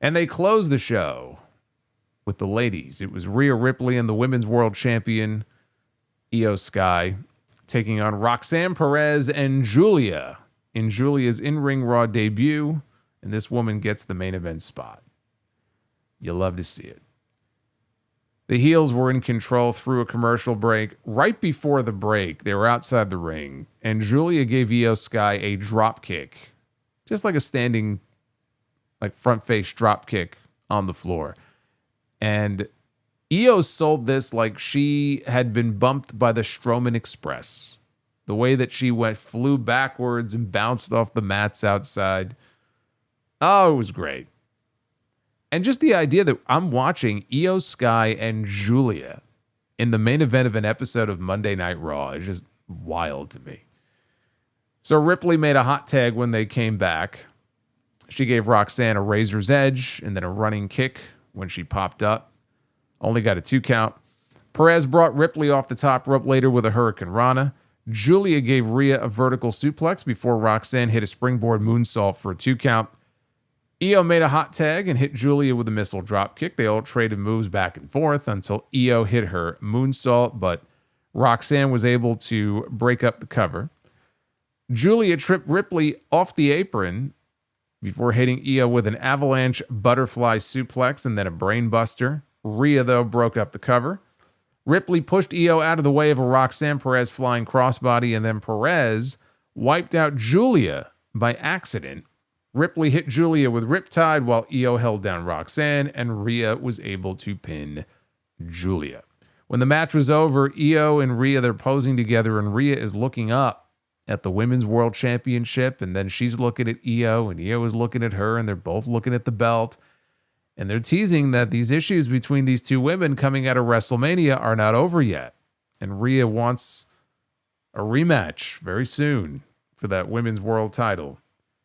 Speaker 1: And they closed the show with the ladies. It was Rhea Ripley and the Women's World Champion, Io Sky, taking on Roxanne Perez and Giulia in Giulia's in-ring Raw debut. And this woman gets the main event spot. You'll love to see it. The heels were in control through a commercial break. Right before the break, they were outside the ring, and Giulia gave Io Sky a drop kick, just like a standing, like front face drop kick on the floor. And Io sold this like she had been bumped by the Strowman Express. The way that she flew backwards and bounced off the mats outside. Oh, it was great. And just the idea that I'm watching Io Sky and Giulia in the main event of an episode of Monday Night Raw is just wild to me. So Ripley made a hot tag when they came back. She gave Roxanne a razor's edge and then a running kick when she popped up. Only got a 2 count. Perez brought Ripley off the top rope later with a Hurricane Rana. Giulia gave Rhea a vertical suplex before Roxanne hit a springboard moonsault for a 2 count. Io made a hot tag and hit Giulia with a missile drop kick. They all traded moves back and forth until Io hit her moonsault, but Roxanne was able to break up the cover. Giulia tripped Ripley off the apron before hitting Io with an avalanche butterfly suplex and then a brainbuster. Rhea, though, broke up the cover. Ripley pushed Io out of the way of a Roxanne Perez flying crossbody, and then Perez wiped out Giulia by accident. Ripley hit Giulia with Riptide while Io held down Roxanne, and Rhea was able to pin Giulia. When the match was over, Io and Rhea, they're posing together, and Rhea is looking up at the Women's World Championship, and then she's looking at Io, and Io is looking at her, and they're both looking at the belt. And they're teasing that these issues between these two women coming out of WrestleMania are not over yet. And Rhea wants a rematch very soon for that Women's World title.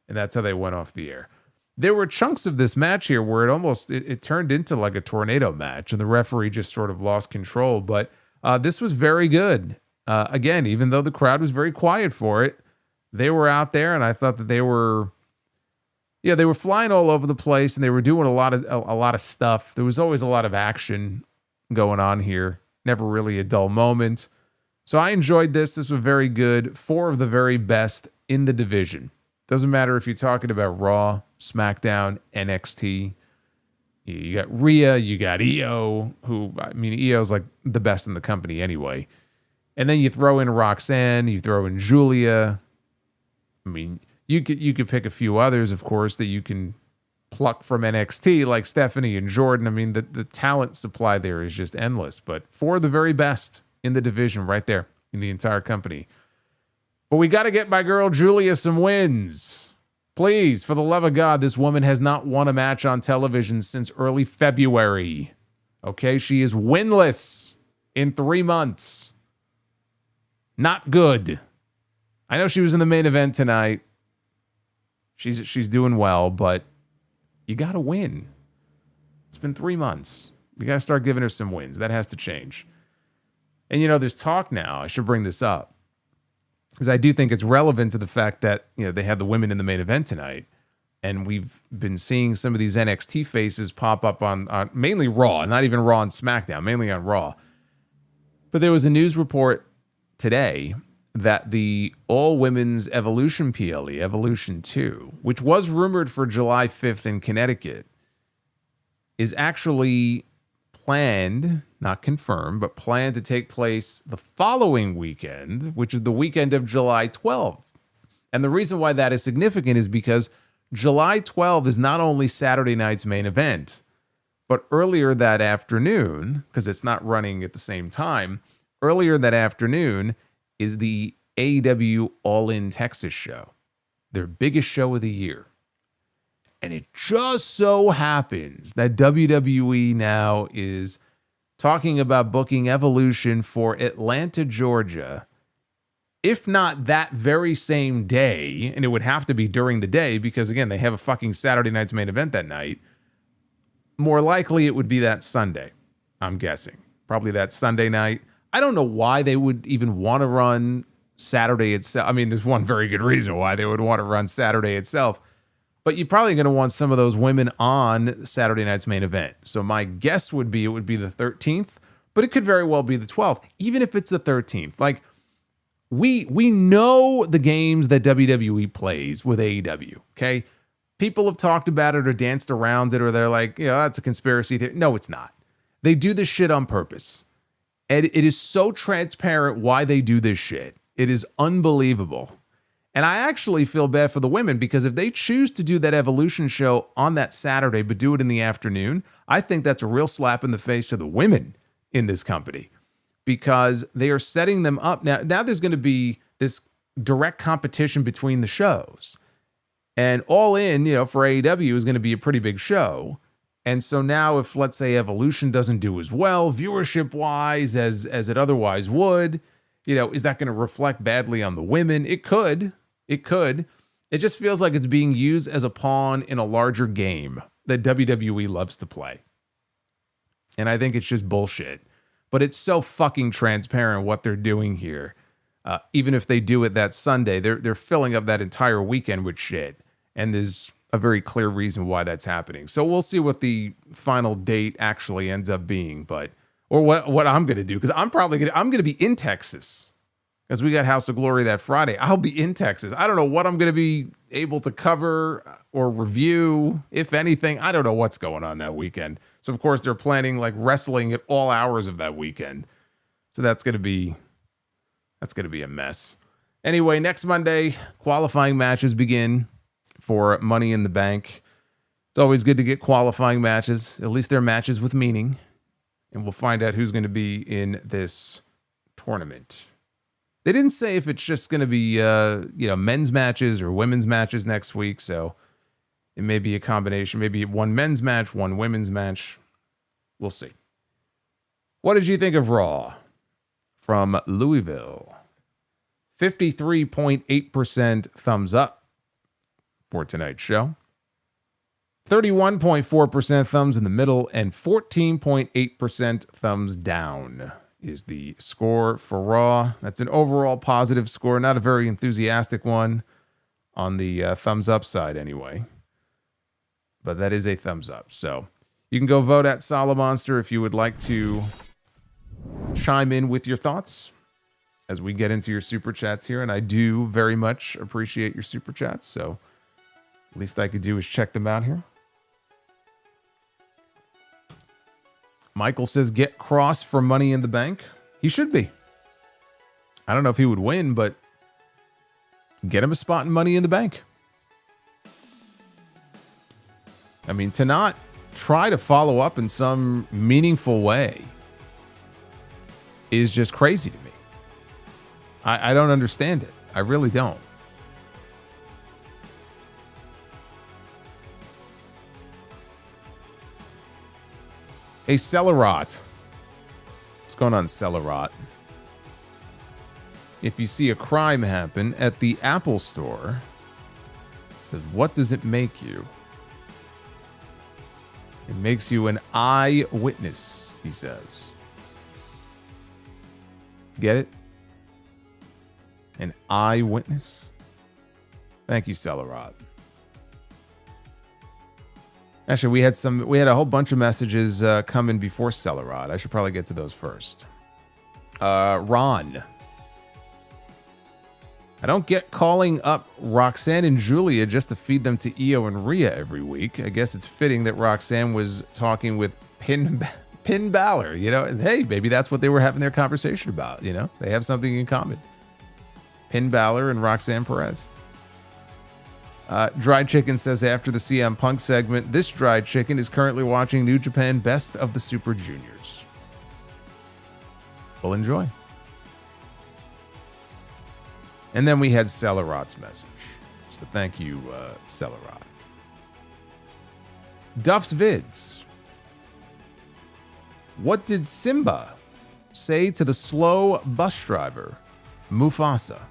Speaker 1: And that's how they went off the air. There were chunks of this match here where it turned into like a tornado match, and the referee just sort of lost control. But this was very good. Again, even though the crowd was very quiet for it, they were out there, and I thought that they were flying all over the place, and they were doing a lot of stuff. There was always a lot of action going on here. Never really a dull moment. So I enjoyed this. This was very good. 4 of the very best in the division. Doesn't matter if you're talking about Raw, SmackDown, NXT. You got Rhea, you got Io, Io's like the best in the company anyway. And then you throw in Roxanne, you throw in Giulia. I mean, you could pick a few others, of course, that you can pluck from NXT, like Stephanie and Jordan. I mean, the talent supply there is just endless. But 4 of the very best in the division right there in the entire company. But we got to get my girl Giulia some wins. Please, for the love of God, this woman has not won a match on television since early February. Okay, she is winless in 3 months. Not good. I know she was in the main event tonight. She's doing well, but you got to win. It's been 3 months. We got to start giving her some wins. That has to change. And, there's talk now. I should bring this up because I do think it's relevant to the fact that, they had the women in the main event tonight. And we've been seeing some of these NXT faces pop up on mainly Raw, not even Raw and SmackDown, mainly on Raw. But there was a news report today that the all-women's Evolution PLE, Evolution 2, which was rumored for July 5th in Connecticut, is actually planned, not confirmed, but planned to take place the following weekend, which is the weekend of July 12th. And the reason why that is significant is because July 12th is not only Saturday night's main event, but earlier that afternoon, because it's not running at the same time, earlier that afternoon is the AEW All In Texas show, their biggest show of the year. And it just so happens that WWE now is talking about booking Evolution for Atlanta, Georgia, if not that very same day, and it would have to be during the day because, again, they have a fucking Saturday night's main event that night. More likely it would be that Sunday, I'm guessing. Probably that Sunday night. I don't know why they would even want to run Saturday itself. I mean, there's one very good reason why they would want to run Saturday itself. But you're probably going to want some of those women on Saturday night's main event. So my guess would be it would be the 13th, but it could very well be the 12th, even if it's the 13th. Like, we know the games that WWE plays with AEW, okay? People have talked about it or danced around it, or they're like, that's a conspiracy theory. No, it's not. They do this shit on purpose. And it is so transparent why they do this shit. It is unbelievable. And I actually feel bad for the women because if they choose to do that Evolution show on that Saturday, but do it in the afternoon, I think that's a real slap in the face to the women in this company because they are setting them up. Now there's going to be this direct competition between the shows. And All In, for AEW is going to be a pretty big show. And so now if, let's say, Evolution doesn't do as well, viewership-wise, as it otherwise would, is that going to reflect badly on the women? It could. It could. It just feels like it's being used as a pawn in a larger game that WWE loves to play. And I think it's just bullshit. But it's so fucking transparent what they're doing here. Even if they do it that Sunday, they're filling up that entire weekend with shit. And there's a very clear reason why that's happening. So we'll see what the final date actually ends up being, or what I'm going to do, because I'm going to be in Texas, because we got House of Glory that Friday. I'll be in Texas. I don't know what I'm going to be able to cover or review, if anything. I don't know what's going on that weekend. So of course they're planning like wrestling at all hours of that weekend. So that's going to be a mess. Anyway, next Monday, qualifying matches begin for Money in the Bank. It's always good to get qualifying matches. At least they're matches with meaning. And we'll find out who's going to be in this tournament. They didn't say if it's just going to be, men's matches or women's matches next week. So it may be a combination. Maybe one men's match, one women's match. We'll see. What did you think of Raw from Louisville? 53.8% thumbs up for tonight's show. 31.4% thumbs in the middle, and 14.8% thumbs down is the score for Raw. That's an overall positive score, not a very enthusiastic one on the thumbs up side anyway. But that is a thumbs up. So you can go vote at Solomonster if you would like to chime in with your thoughts as we get into your super chats here. And I do very much appreciate your super chats. So least I could do is check them out here. Michael says, get Cross for Money in the Bank. He should be. I don't know if he would win, but get him a spot in Money in the Bank. I mean, to not try to follow up in some meaningful way is just crazy to me. I don't understand it. I really don't. Hey, Celerot. What's going on, Celerot? If you see a crime happen at the Apple Store, it says, what does it make you? It makes you an eyewitness, he says. Get it? An eyewitness? Thank you, Celerot. Actually, we had a whole bunch of messages come in before Celerot. I should probably get to those first. Ron. I don't get calling up Roxanne and Giulia just to feed them to Io and Rhea every week. I guess it's fitting that Roxanne was talking with Finn Balor, and hey, maybe that's what they were having their conversation about, They have something in common. Finn Balor and Roxanne Perez. Dried Chicken says, after the CM Punk segment, this Dried Chicken is currently watching New Japan Best of the Super Juniors. We'll enjoy. And then we had Celerot's message. So thank you, Celerot. Duff's Vids. What did Simba say to the slow bus driver, Mufasa?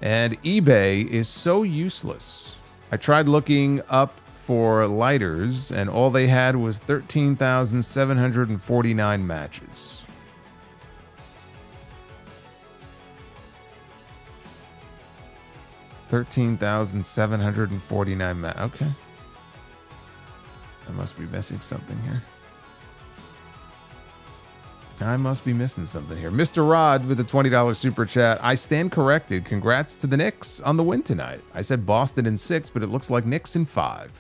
Speaker 1: And eBay is so useless. I tried looking up for lighters, and all they had was 13,749 matches. Okay. I must be missing something here. Mr. Rod with the $20 super chat. I stand corrected. Congrats to the Knicks on the win tonight. I said Boston in 6, but it looks like Knicks in 5.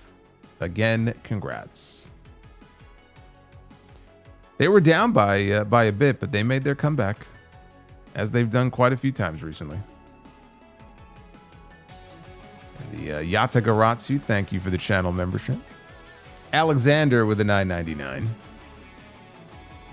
Speaker 1: Again, congrats. They were down by a bit, but they made their comeback, as they've done quite a few times recently. And the Yata Garatsu, thank you for the channel membership. Alexander with the $9.99.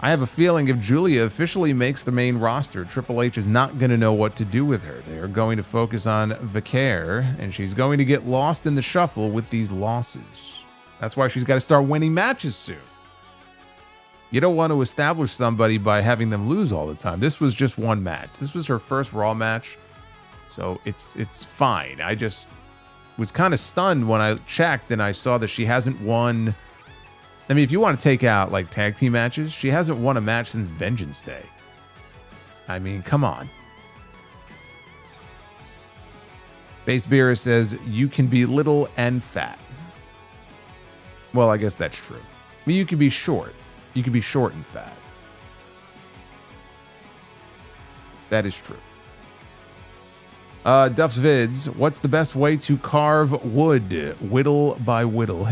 Speaker 1: I have a feeling if Giulia officially makes the main roster, Triple H is not going to know what to do with her. They are going to focus on Vicaire, and she's going to get lost in the shuffle with these losses. That's why she's got to start winning matches soon. You don't want to establish somebody by having them lose all the time. This was just one match. This was her first Raw match, so it's fine. I just was kind of stunned when I checked and I saw that she hasn't won. I mean, if you want to take out like tag team matches, she hasn't won a match since Vengeance Day. I mean, come on. Base Beer says, you can be little and fat. Well, I guess that's true. I mean, you can be short. You can be short and fat. That is true. Duff's Vids, what's the best way to carve wood? Whittle by whittle.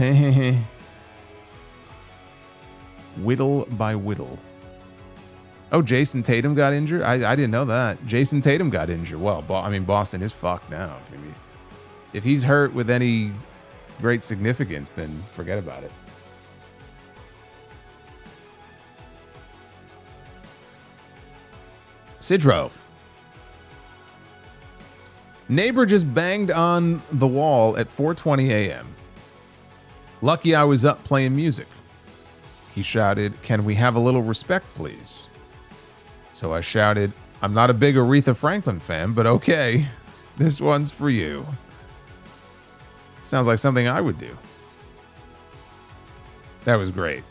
Speaker 1: Whittle by whittle. Oh, Jason Tatum got injured? I didn't know that. Jason Tatum got injured. Well, I mean, Boston is fucked now. Maybe. If he's hurt with any great significance, then forget about it. Sidro. Neighbor just banged on the wall at 4:20 a.m. Lucky I was up playing music. He shouted, "Can we have a little respect, please?" So I shouted, "I'm not a big Aretha Franklin fan, but okay. This one's for you." Sounds like something I would do. That was great.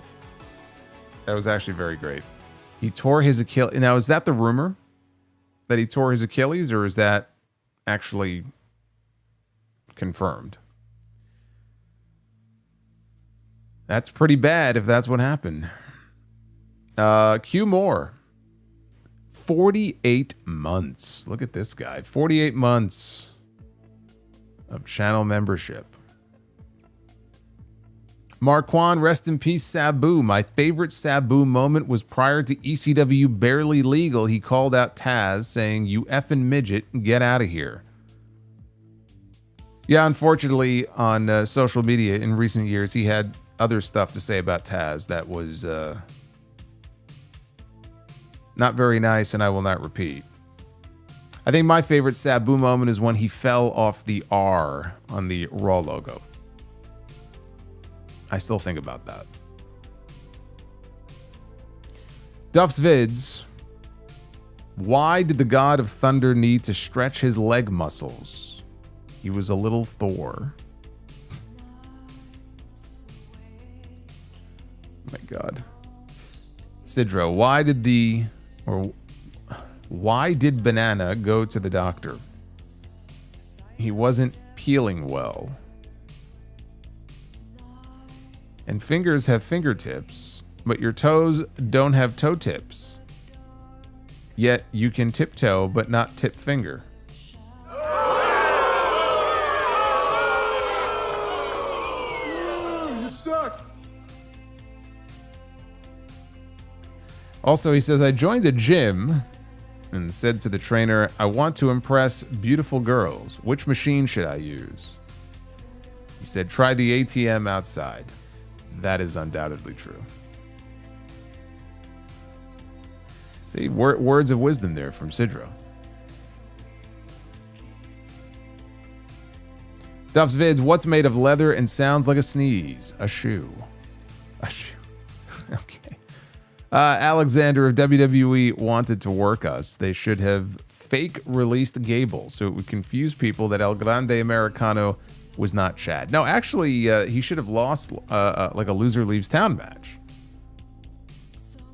Speaker 1: That was actually very great. He tore his Achilles. Now, is that the rumor? That he tore his Achilles, or is that actually confirmed? That's pretty bad if that's what happened. Q Moore. 48 months. Look at this guy. 48 months of channel membership. Marquand, rest in peace, Sabu. My favorite Sabu moment was prior to ECW Barely Legal. He called out Taz saying, "You effing midget, get out of here." Yeah, unfortunately, on social media in recent years, he had other stuff to say about Taz that was not very nice, and I will not repeat. I think my favorite Sabu moment is when he fell off the R on the Raw logo. I still think about that. Duff's Vids. Why did the God of Thunder need to stretch his leg muscles? He was a little Thor. Oh my God. Sidro, why did Banana go to the doctor? He wasn't peeling well. And fingers have fingertips, but your toes don't have toe tips. Yet you can tiptoe, but not tip finger.
Speaker 2: You suck.
Speaker 1: Also, he says, I joined a gym and said to the trainer, I want to impress beautiful girls. Which machine should I use? He said, try the ATM outside. That is undoubtedly true. See, words of wisdom there from Sidro. Duff's Vids, what's made of leather and sounds like a sneeze? A shoe. A shoe. Okay. Alexander of WWE wanted to work us. They should have fake released Gable so it would confuse people that El Grande Americano was not Chad. No, actually, he should have lost like a loser leaves town match.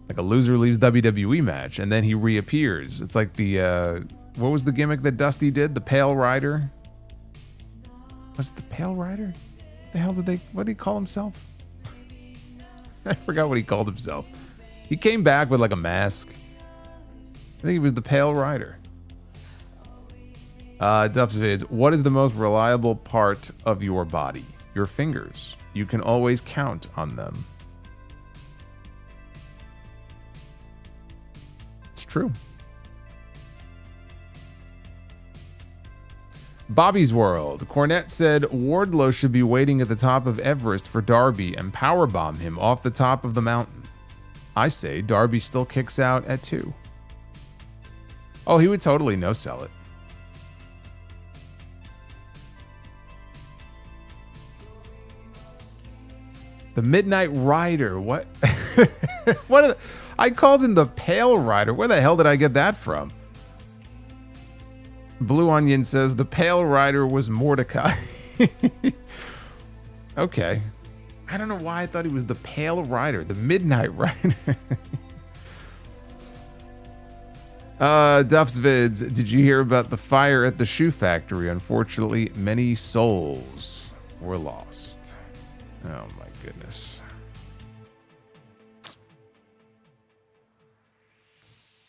Speaker 1: Like a loser leaves WWE match, and then he reappears. It's like the, what was the gimmick that Dusty did? The Pale Rider? Was it the Pale Rider? The hell what did he call himself? I forgot what he called himself. He came back with like a mask. I think he was the Pale Rider. Duff's Vids, what is the most reliable part of your body? Your fingers. You can always count on them. It's true. Bobby's World. Cornette said Wardlow should be waiting at the top of Everest for Darby and powerbomb him off the top of the mountain. I say Darby still kicks out at 2. Oh, he would totally no-sell it. The Midnight Rider. What? I called him the Pale Rider. Where the hell did I get that from? Blue Onion says the Pale Rider was Mordecai. Okay. I don't know why I thought he was the Pale Rider. The Midnight Rider. Duff's Vids, did you hear about the fire at the shoe factory? Unfortunately, many souls were lost. Oh my goodness.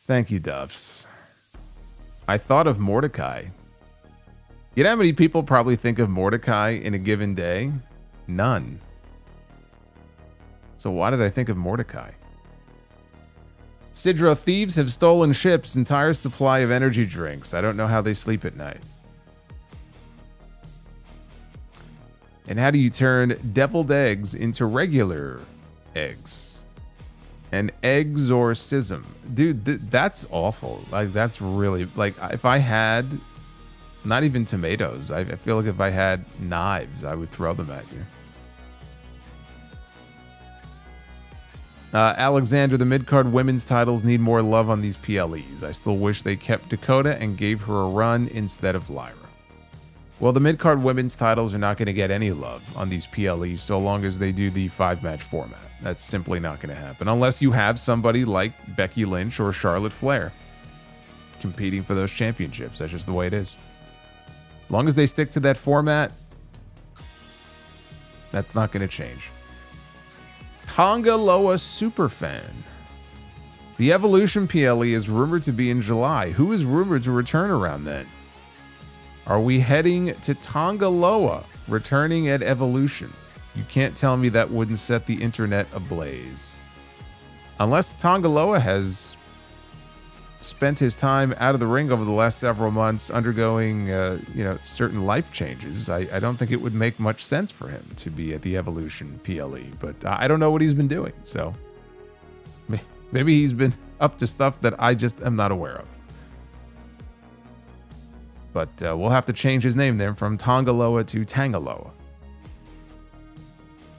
Speaker 1: Thank you, Duffs. I thought of Mordecai. You know how many people probably think of Mordecai in a given day? None. So why did I think of Mordecai? Sidro, thieves have stolen ship's entire supply of energy drinks. I don't know how they sleep at night. And how do you turn deviled eggs into regular eggs? An exorcism. Dude, that's awful. Like, that's really... Like, if I had... Not even tomatoes. I feel like if I had knives, I would throw them at you. Alexander, the mid-card women's titles need more love on these PLEs. I still wish they kept Dakota and gave her a run instead of Lyra. Well, the mid-card women's titles are not going to get any love on these PLEs so long as they do the 5-match format. That's simply not going to happen unless you have somebody like Becky Lynch or Charlotte Flair competing for those championships. That's just the way it is. As long as they stick to that format, that's not going to change. Tonga Loa Superfan. The Evolution PLE is rumored to be in July. Who is rumored to return around then? Are we heading to Tonga Loa, returning at Evolution? You can't tell me that wouldn't set the internet ablaze. Unless Tonga Loa has spent his time out of the ring over the last several months undergoing, certain life changes, I don't think it would make much sense for him to be at the Evolution PLE. But I don't know what he's been doing, so maybe he's been up to stuff that I just am not aware of. But we'll have to change his name then from Tongaloa to Tangaloa.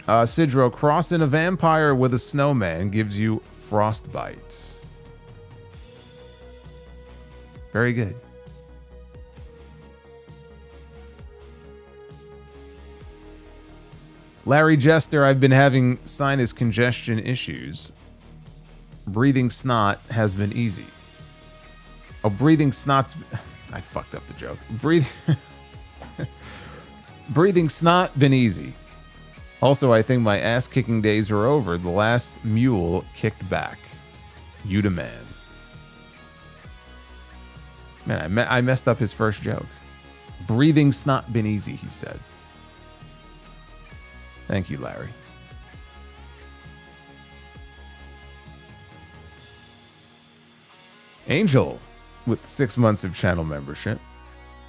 Speaker 1: Sidro, crossing a vampire with a snowman gives you frostbite. Very good. Larry Jester, I've been having sinus congestion issues. Breathing snot has been easy. Oh, breathing snot... I fucked up the joke. Breathing snot been easy. Also, I think my ass-kicking days are over. The last mule kicked back. You the man. Man, I messed up his first joke. Breathing snot been easy, he said. Thank you, Larry. Angel, with 6 months of channel membership.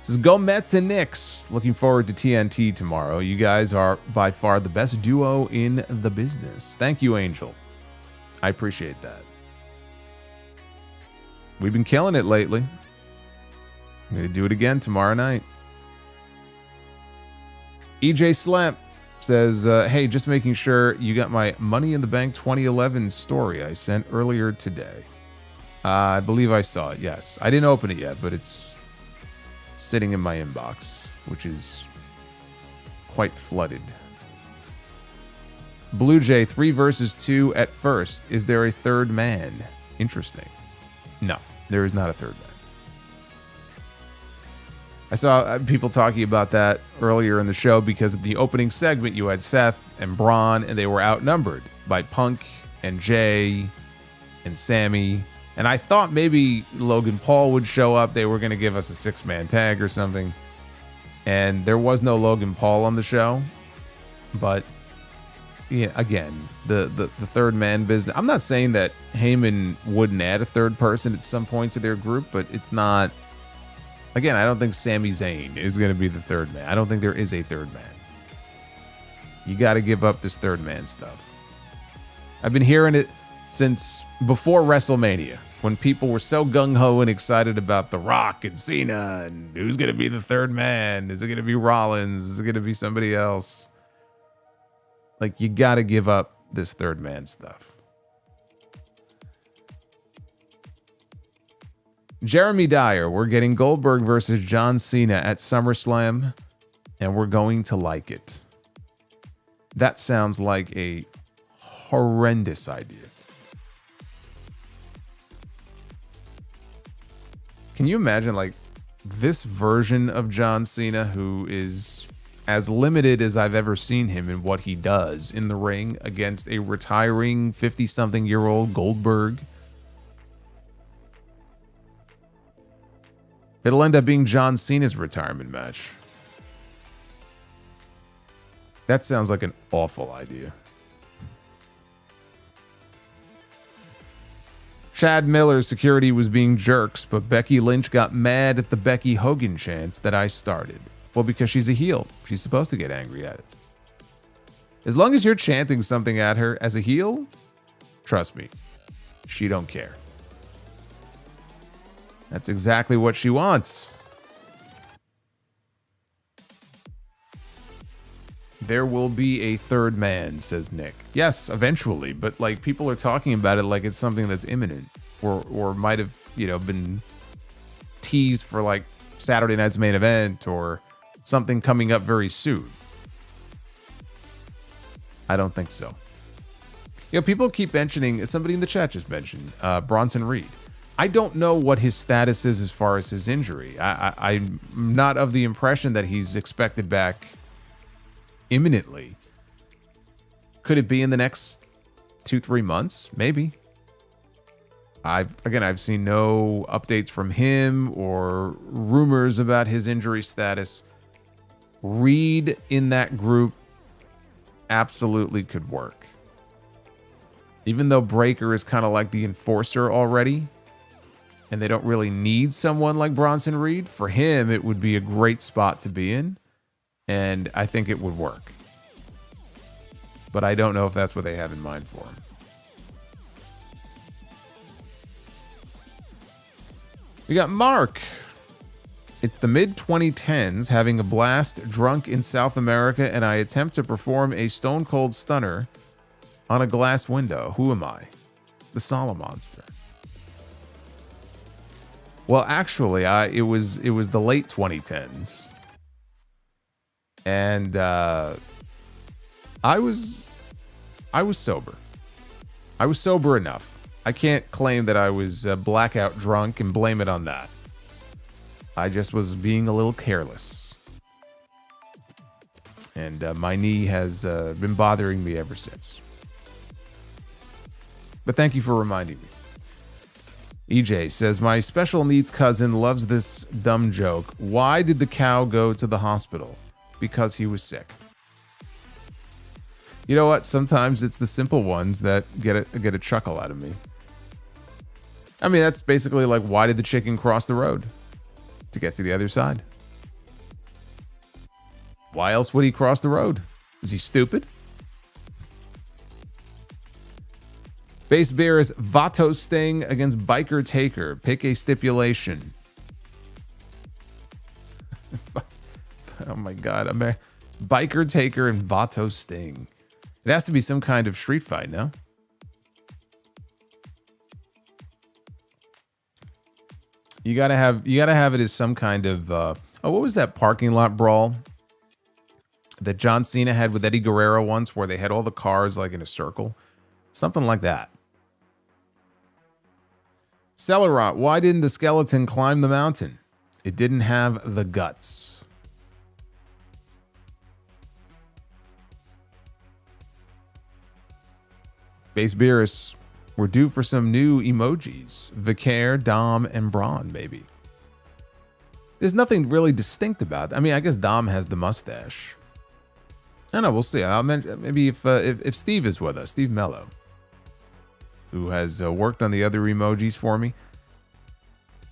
Speaker 1: Says, go Mets and Knicks. Looking forward to TNT tomorrow. You guys are by far the best duo in the business. Thank you, Angel. I appreciate that. We've been killing it lately. I'm going to do it again tomorrow night. EJ Slamp says, hey, just making sure you got my Money in the Bank 2011 story I sent earlier today. I believe I saw it, yes. I didn't open it yet, but it's sitting in my inbox, which is quite flooded. Blue Jay, 3 versus 2 at first. Is there a third man? Interesting. No, there is not a third man. I saw people talking about that earlier in the show because of the opening segment, you had Seth and Braun, and they were outnumbered by Punk and Jay and Sammy. And I thought maybe Logan Paul would show up. They were going to give us a 6-man tag or something. And there was no Logan Paul on the show. But, yeah, again, the third man business. I'm not saying that Heyman wouldn't add a third person at some point to their group, but it's not... Again, I don't think Sami Zayn is going to be the third man. I don't think there is a third man. You got to give up this third man stuff. I've been hearing it since before WrestleMania, when people were so gung-ho and excited about The Rock and Cena and who's going to be the third man. Is it going to be Rollins? Is it going to be somebody else? Like, you got to give up this third man stuff. Jeremy Dyer, we're getting Goldberg versus John Cena at SummerSlam, and we're going to like it. That sounds like a horrendous idea. Can you imagine like this version of John Cena, who is as limited as I've ever seen him in what he does in the ring against a retiring 50-something-year-old Goldberg? It'll end up being John Cena's retirement match. That sounds like an awful idea. Chad Miller's security was being jerks, but Becky Lynch got mad at the Becky Hogan chants that I started. Well, because she's a heel. She's supposed to get angry at it. As long as you're chanting something at her as a heel, trust me, she don't care. That's exactly what she wants. There will be a third man, says Nick. Yes, eventually, but like people are talking about it like it's something that's imminent, or might have, been teased for like Saturday night's main event or something coming up very soon. I don't think so. People keep mentioning, somebody in the chat just mentioned Bronson Reed. I don't know what his status is as far as his injury. I'm not of the impression that he's expected back imminently. Could it be in the next 2-3 months? Maybe. I've seen no updates from him or rumors about his injury status. Reed in that group absolutely could work. Even though Breaker is kind of like the enforcer already, and they don't really need someone like Bronson Reed, for him it would be a great spot to be in, and I think it would work. But I don't know if that's what they have in mind for him. We got Mark. It's the mid-2010s, having a blast drunk in South America, and I attempt to perform a stone cold stunner on a glass window. Who am I? The Solomonster. Well, actually, it was the late 2010s, and I was sober. I was sober enough. I can't claim that I was blackout drunk and blame it on that. I just was being a little careless. And my knee has been bothering me ever since. But thank you for reminding me. EJ says, my special needs cousin loves this dumb joke. Why did the cow go to the hospital? Because he was sick. You know what? Sometimes it's the simple ones that get a chuckle out of me. I mean, that's basically like, why did the chicken cross the road? To get to the other side. Why else would he cross the road? Is he stupid? Base beer is Vato Sting against Biker Taker. Pick a stipulation. Oh my god. Biker Taker and Vato Sting. It has to be some kind of street fight, no? You gotta have it as some kind of what was that parking lot brawl that John Cena had with Eddie Guerrero once, where they had all the cars like in a circle? Something like that. Celerot, why didn't the skeleton climb the mountain? It didn't have the guts. Base Beerus, we're due for some new emojis. Vicaire, Dom, and Braun, maybe. There's nothing really distinct about it. I mean, I guess Dom has the mustache. I don't know, we'll see. I'll mention, maybe if Steve is with us, Steve Mello, who has worked on the other emojis for me.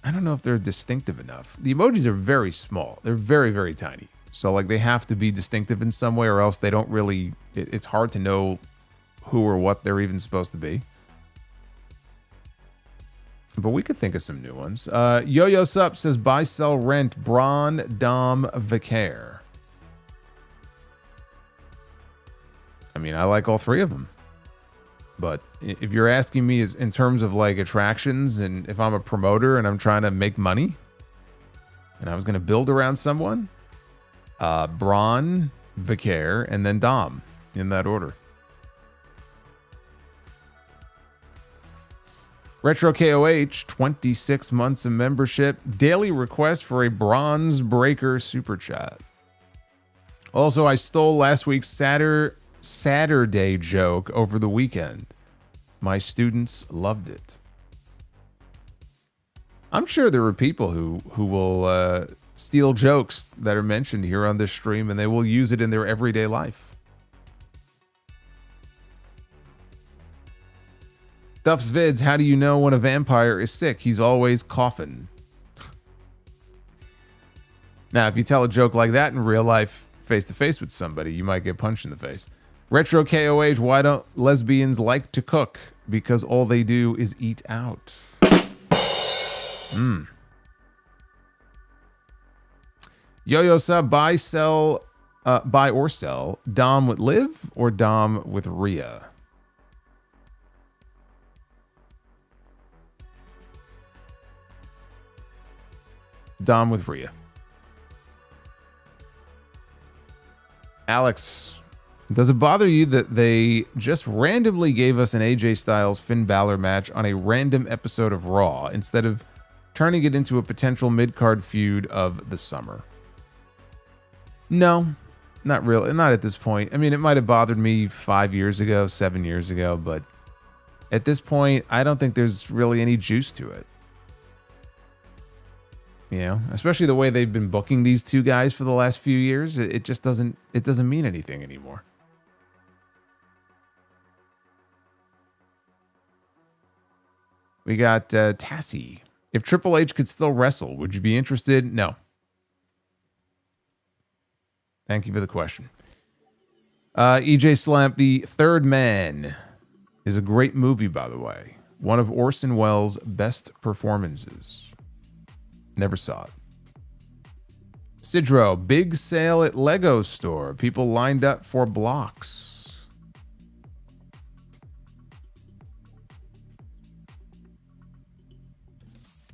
Speaker 1: I don't know if they're distinctive enough. The emojis are very small. They're very, very tiny. So like they have to be distinctive in some way, or else they don't really, it's hard to know who or what they're even supposed to be. But we could think of some new ones. Yo-Yo Sup says, buy, sell, rent, Braun, Dom, Vicaire. I mean, I like all three of them. But if you're asking me is in terms of like attractions, and if I'm a promoter and I'm trying to make money and I was going to build around someone, Braun, Vicaire, and then Dom, in that order. Retro KOH, 26 months of membership. Daily request for a Bronze Breaker super chat. Also, I stole last week's Saturday joke over the weekend. My students loved it. I'm sure there are people who will steal jokes that are mentioned here on this stream, and they will use it in their everyday life. Duff's Vids, how do you know when a vampire is sick? He's always coughing. Now, if you tell a joke like that in real life, face to face with somebody, you might get punched in the face. Retro KOH, why don't lesbians like to cook? Because all they do is eat out. Yo-Yo Sub, buy or sell Dom with Liv or Dom with Rhea? Dom with Rhea. Alex, does it bother you that they just randomly gave us an AJ Styles Finn Balor match on a random episode of Raw instead of turning it into a potential mid-card feud of the summer? No, not really. Not at this point. I mean, it might have bothered me 5 years ago, 7 years ago, but at this point, I don't think there's really any juice to it. You know, especially the way they've been booking these two guys for the last few years, it just doesn't mean anything anymore. We got Tassie. If Triple H could still wrestle, would you be interested? No. Thank you for the question. EJ Slamp, The Third Man is a great movie, by the way. One of Orson Welles' best performances. Never saw it. Sidro, big sale at Lego store. People lined up for blocks.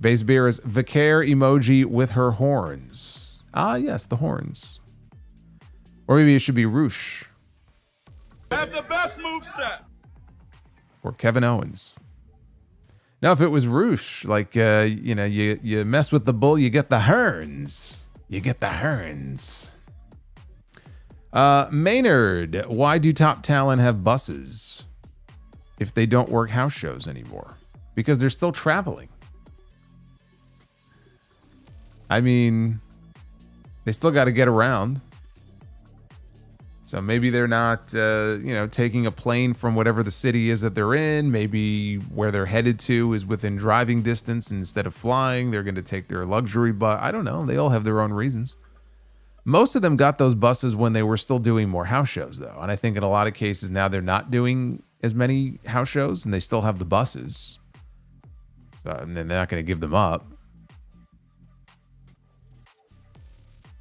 Speaker 1: Base Beer is Vicaire emoji with her horns. Ah, yes, the horns. Or maybe it should be Roosh.
Speaker 2: Have the best moveset.
Speaker 1: Or Kevin Owens. Now, if it was Roosh, like, you mess with the bull, you get the horns. You get the horns. Maynard, why do top talent have buses if they don't work house shows anymore? Because they're still traveling. I mean, they still got to get around. So maybe they're not, taking a plane from whatever the city is that they're in. Maybe where they're headed to is within driving distance. And instead of flying, they're going to take their luxury bus. I don't know. They all have their own reasons. Most of them got those buses when they were still doing more house shows, though. And I think in a lot of cases now they're not doing as many house shows and they still have the buses. And then they're not going to give them up.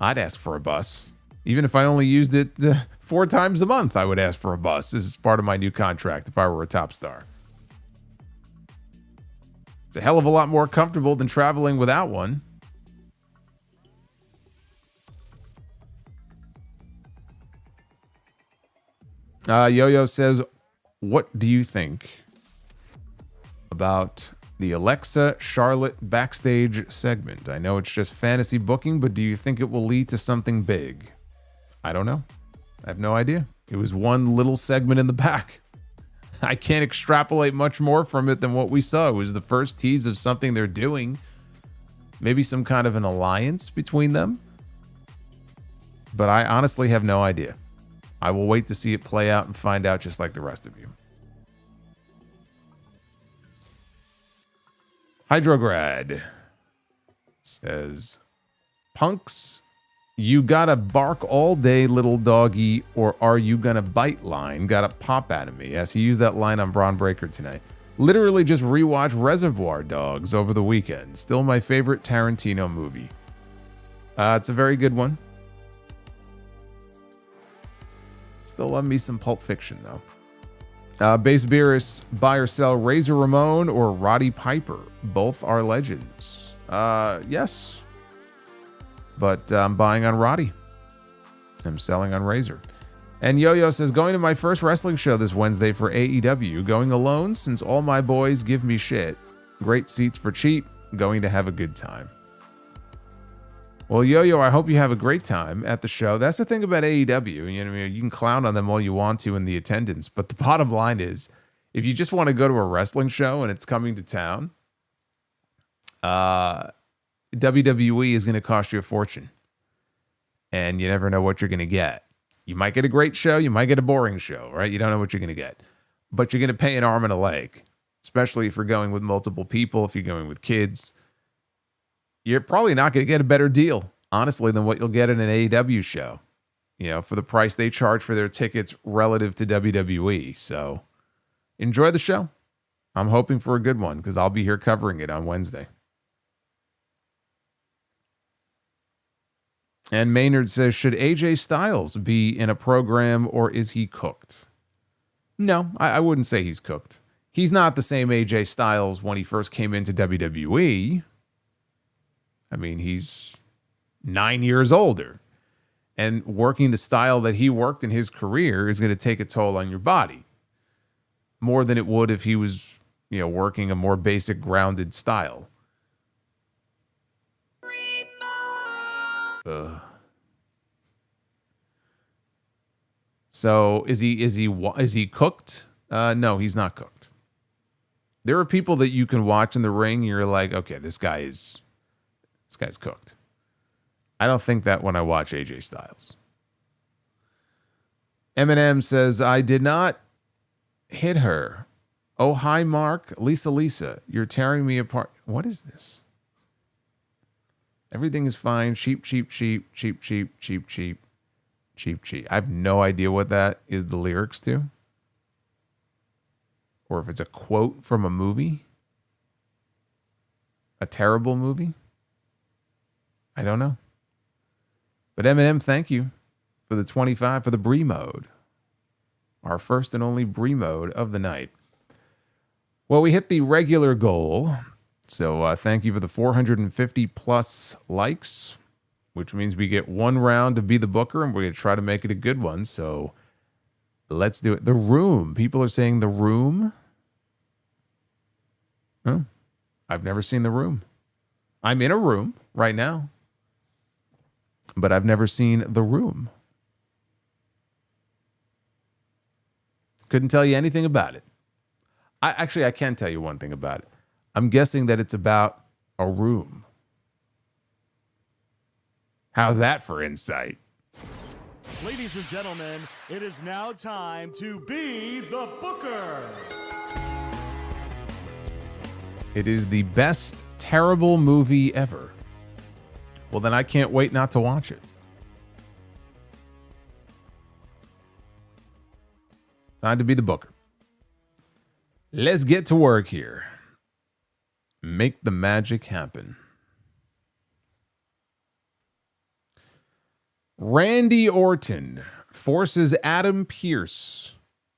Speaker 1: I'd ask for a bus. Even if I only used it 4 times a month, I would ask for a bus. This is part of my new contract if I were a top star. It's a hell of a lot more comfortable than traveling without one. Yo-Yo says, what do you think about the Alexa Charlotte backstage segment? I know it's just fantasy booking, but do you think it will lead to something big? I don't know. I have no idea. It was one little segment in the back. I can't extrapolate much more from it than what we saw. It was the first tease of something they're doing. Maybe some kind of an alliance between them. But I honestly have no idea. I will wait to see it play out and find out just like the rest of you. Hydrograd says, punks, you gotta bark all day, little doggy, or are you gonna bite line gotta pop out of me. Yes, he used that line on Braun Breaker tonight. Literally just rewatched Reservoir Dogs over the weekend. Still my favorite Tarantino movie. It's a very good one. Still love me some Pulp Fiction, though. Base Beerus, buy or sell Razor Ramon or Roddy Piper. Both are legends. Yes. But I'm buying on Roddy. I'm selling on Razor. And Yo-Yo says, going to my first wrestling show this Wednesday for AEW. Going alone since all my boys give me shit. Great seats for cheap. Going to have a good time. Well, Yo-Yo, I hope you have a great time at the show. That's the thing about AEW. You know, you can clown on them all you want to in the attendance, but the bottom line is, if you just want to go to a wrestling show and it's coming to town, WWE is going to cost you a fortune. And you never know what you're going to get. You might get a great show. You might get a boring show, right? You don't know what you're going to get. But you're going to pay an arm and a leg, especially if you're going with multiple people, if you're going with kids. You're probably not going to get a better deal, honestly, than what you'll get at an AEW show, you know, for the price they charge for their tickets relative to WWE. So enjoy the show. I'm hoping for a good one because I'll be here covering it on Wednesday. And Maynard says, should AJ Styles be in a program or is he cooked? No, I wouldn't say he's cooked. He's not the same AJ Styles when he first came into WWE. I mean, he's 9 years older. And working the style that he worked in his career is going to take a toll on your body. More than it would if he was, you know, working a more basic, grounded style. So is he cooked? No, he's not cooked. There are people that you can watch in the ring and you're like, okay, this guy's cooked. I don't think that when I watch AJ Styles. Eminem says, I did not hit her. Oh, hi, Mark. Lisa, you're tearing me apart. What is this? Everything is fine. Cheap. I have no idea what that is the lyrics to. Or if it's a quote from a movie. A terrible movie. I don't know. But Eminem, thank you for the 25 for the Bree mode. Our first and only Bree mode of the night. Well, we hit the regular goal. So thank you for the 450 plus likes, which means we get one round to be the booker, and we're going to try to make it a good one. So let's do it. The Room. People are saying The Room. Oh, I've never seen The Room. I'm in a room right now, but I've never seen The Room. Couldn't tell you anything about it. I can tell you one thing about it. I'm guessing that it's about a room. How's that for insight?
Speaker 3: Ladies and gentlemen, it is now time to be the booker.
Speaker 1: It is the best terrible movie ever. Well, then I can't wait not to watch it. Time to be the booker. Let's get to work here. Make the magic happen. Randy Orton forces Adam Pearce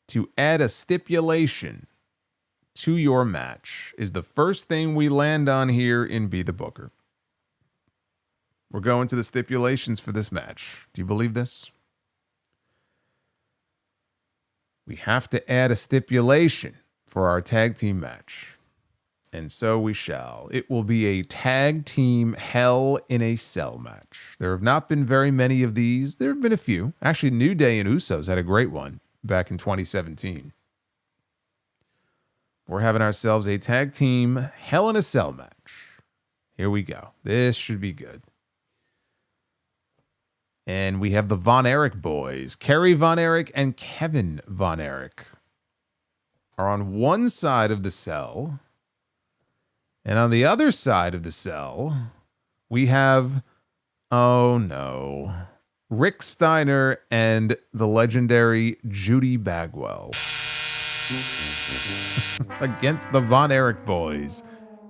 Speaker 1: to add a stipulation to your match is the first thing we land on here in Be the Booker. We're going to the stipulations for this match. Do you believe this? We have to add a stipulation for our tag team match. And so we shall. It will be a tag team Hell in a Cell match. There have not been very many of these. There have been a few. Actually, New Day and Usos had a great one back in 2017. We're having ourselves a tag team Hell in a Cell match. Here we go. This should be good. And we have the Von Erich boys. Kerry Von Erich and Kevin Von Erich are on one side of the cell. And on the other side of the cell, we have, oh no, Rick Steiner and the legendary Judy Bagwell against the Von Erich boys.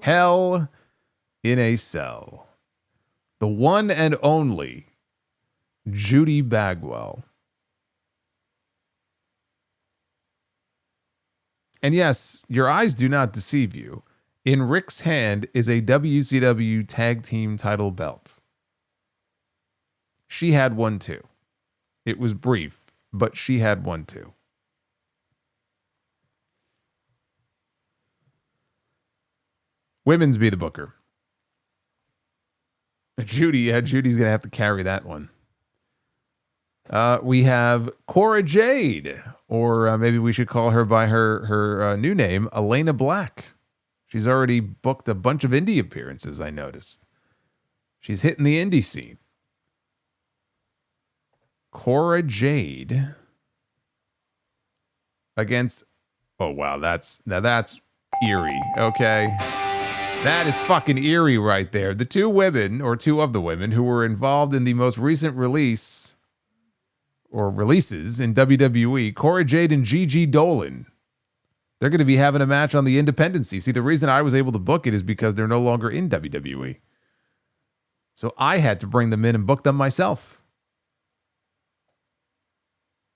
Speaker 1: Hell in a Cell. The one and only Judy Bagwell. And yes, your eyes do not deceive you. In Rick's hand is a WCW tag team title belt. She had one too. It was brief, but she had one too. Women's Be the Booker. Judy's going to have to carry that one. We have Cora Jade, or maybe we should call her by her new name, Elena Black. She's already booked a bunch of indie appearances, I noticed. She's hitting the indie scene. Cora Jade against... Oh, wow, that's eerie, okay? That is fucking eerie right there. The two women, or two of the women, who were involved in the most recent release, or releases in WWE, Cora Jade and Gigi Dolan. They're going to be having a match on the Independency. See, the reason I was able to book it is because they're no longer in WWE. So I had to bring them in and book them myself.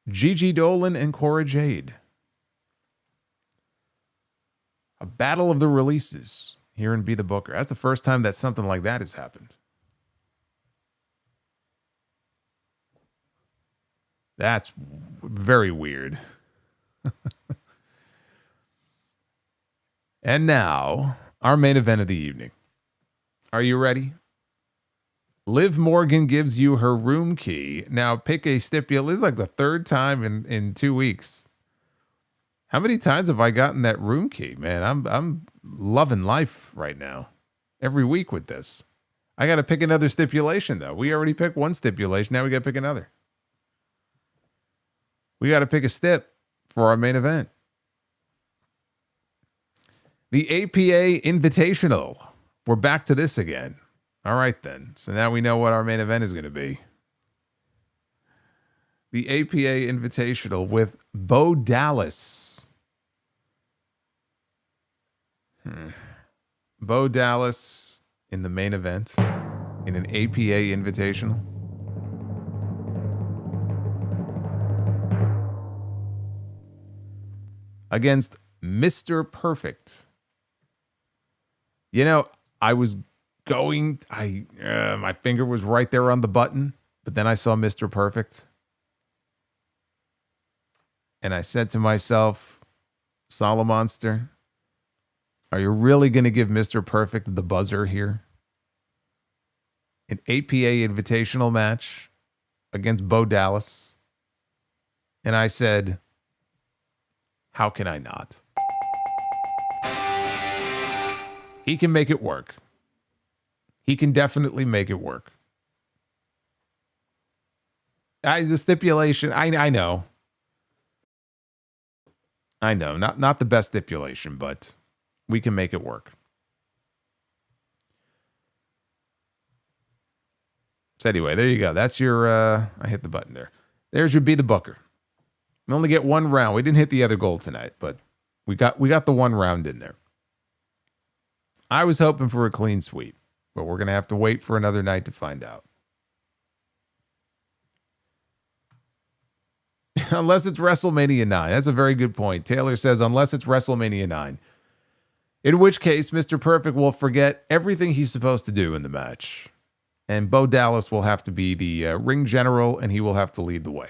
Speaker 1: Gigi Dolan and Cora Jade. A battle of the releases here in Be the Booker. That's the first time that something like that has happened. That's very weird. And now, our main event of the evening. Are you ready? Liv Morgan gives you her room key. Now pick a stipulation. It's like the third time in 2 weeks. How many times have I gotten that room key? Man, I'm loving life right now. Every week with this. I got to pick another stipulation, though. We already picked one stipulation. Now we got to pick another. We got to pick a stip for our main event. The APA Invitational. We're back to this again. All right, then. So now we know what our main event is going to be. The APA Invitational with Bo Dallas. Bo Dallas in the main event in an APA Invitational. Against Mr. Perfect. You know, I was going, my finger was right there on the button, but then I saw Mr. Perfect. And I said to myself, Solomonster, are you really going to give Mr. Perfect the buzzer here? An APA Invitational match against Bo Dallas. And I said, how can I not? He can make it work. He can definitely make it work. The stipulation, I know. I know, not the best stipulation, but we can make it work. So anyway, there you go. That's your, I hit the button there. There's your Be the Booker. We only get one round. We didn't hit the other goal tonight, but we got the one round in there. I was hoping for a clean sweep, but we're going to have to wait for another night to find out. Unless it's WrestleMania 9. That's a very good point. Taylor says, unless it's WrestleMania 9. In which case, Mr. Perfect will forget everything he's supposed to do in the match. And Bo Dallas will have to be the ring general, and he will have to lead the way.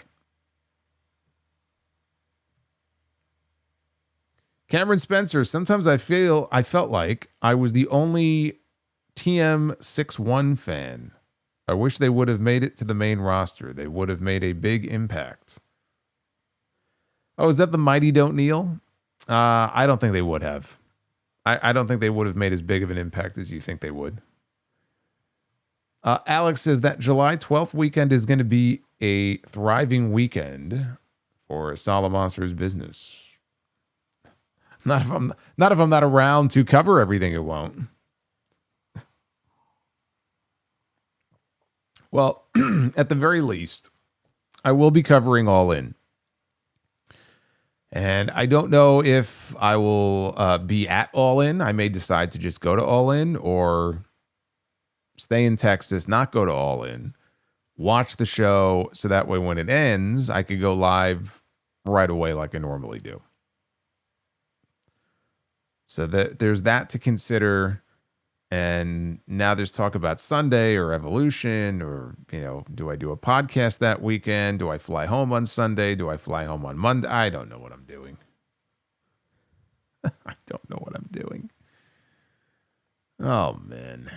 Speaker 1: Cameron Spencer, sometimes I felt like I was the only TM61 fan. I wish they would have made it to the main roster. They would have made a big impact. Oh, is that the Mighty Don't Kneel? I don't think they would have. I don't think they would have made as big of an impact as you think they would. Alex says that July 12th weekend is going to be a thriving weekend for Solomonster's business. Not if I'm not around to cover everything, it won't. Well, at the very least, I will be covering All In. And I don't know if I will be at All In. I may decide to just go to All In or stay in Texas, not go to All In, watch the show so that way when it ends, I could go live right away like I normally do. So there's that to consider. And now there's talk about Sunday or Evolution or, do I do a podcast that weekend? Do I fly home on Sunday? Do I fly home on Monday? I don't know what I'm doing. I don't know what I'm doing. Oh, man.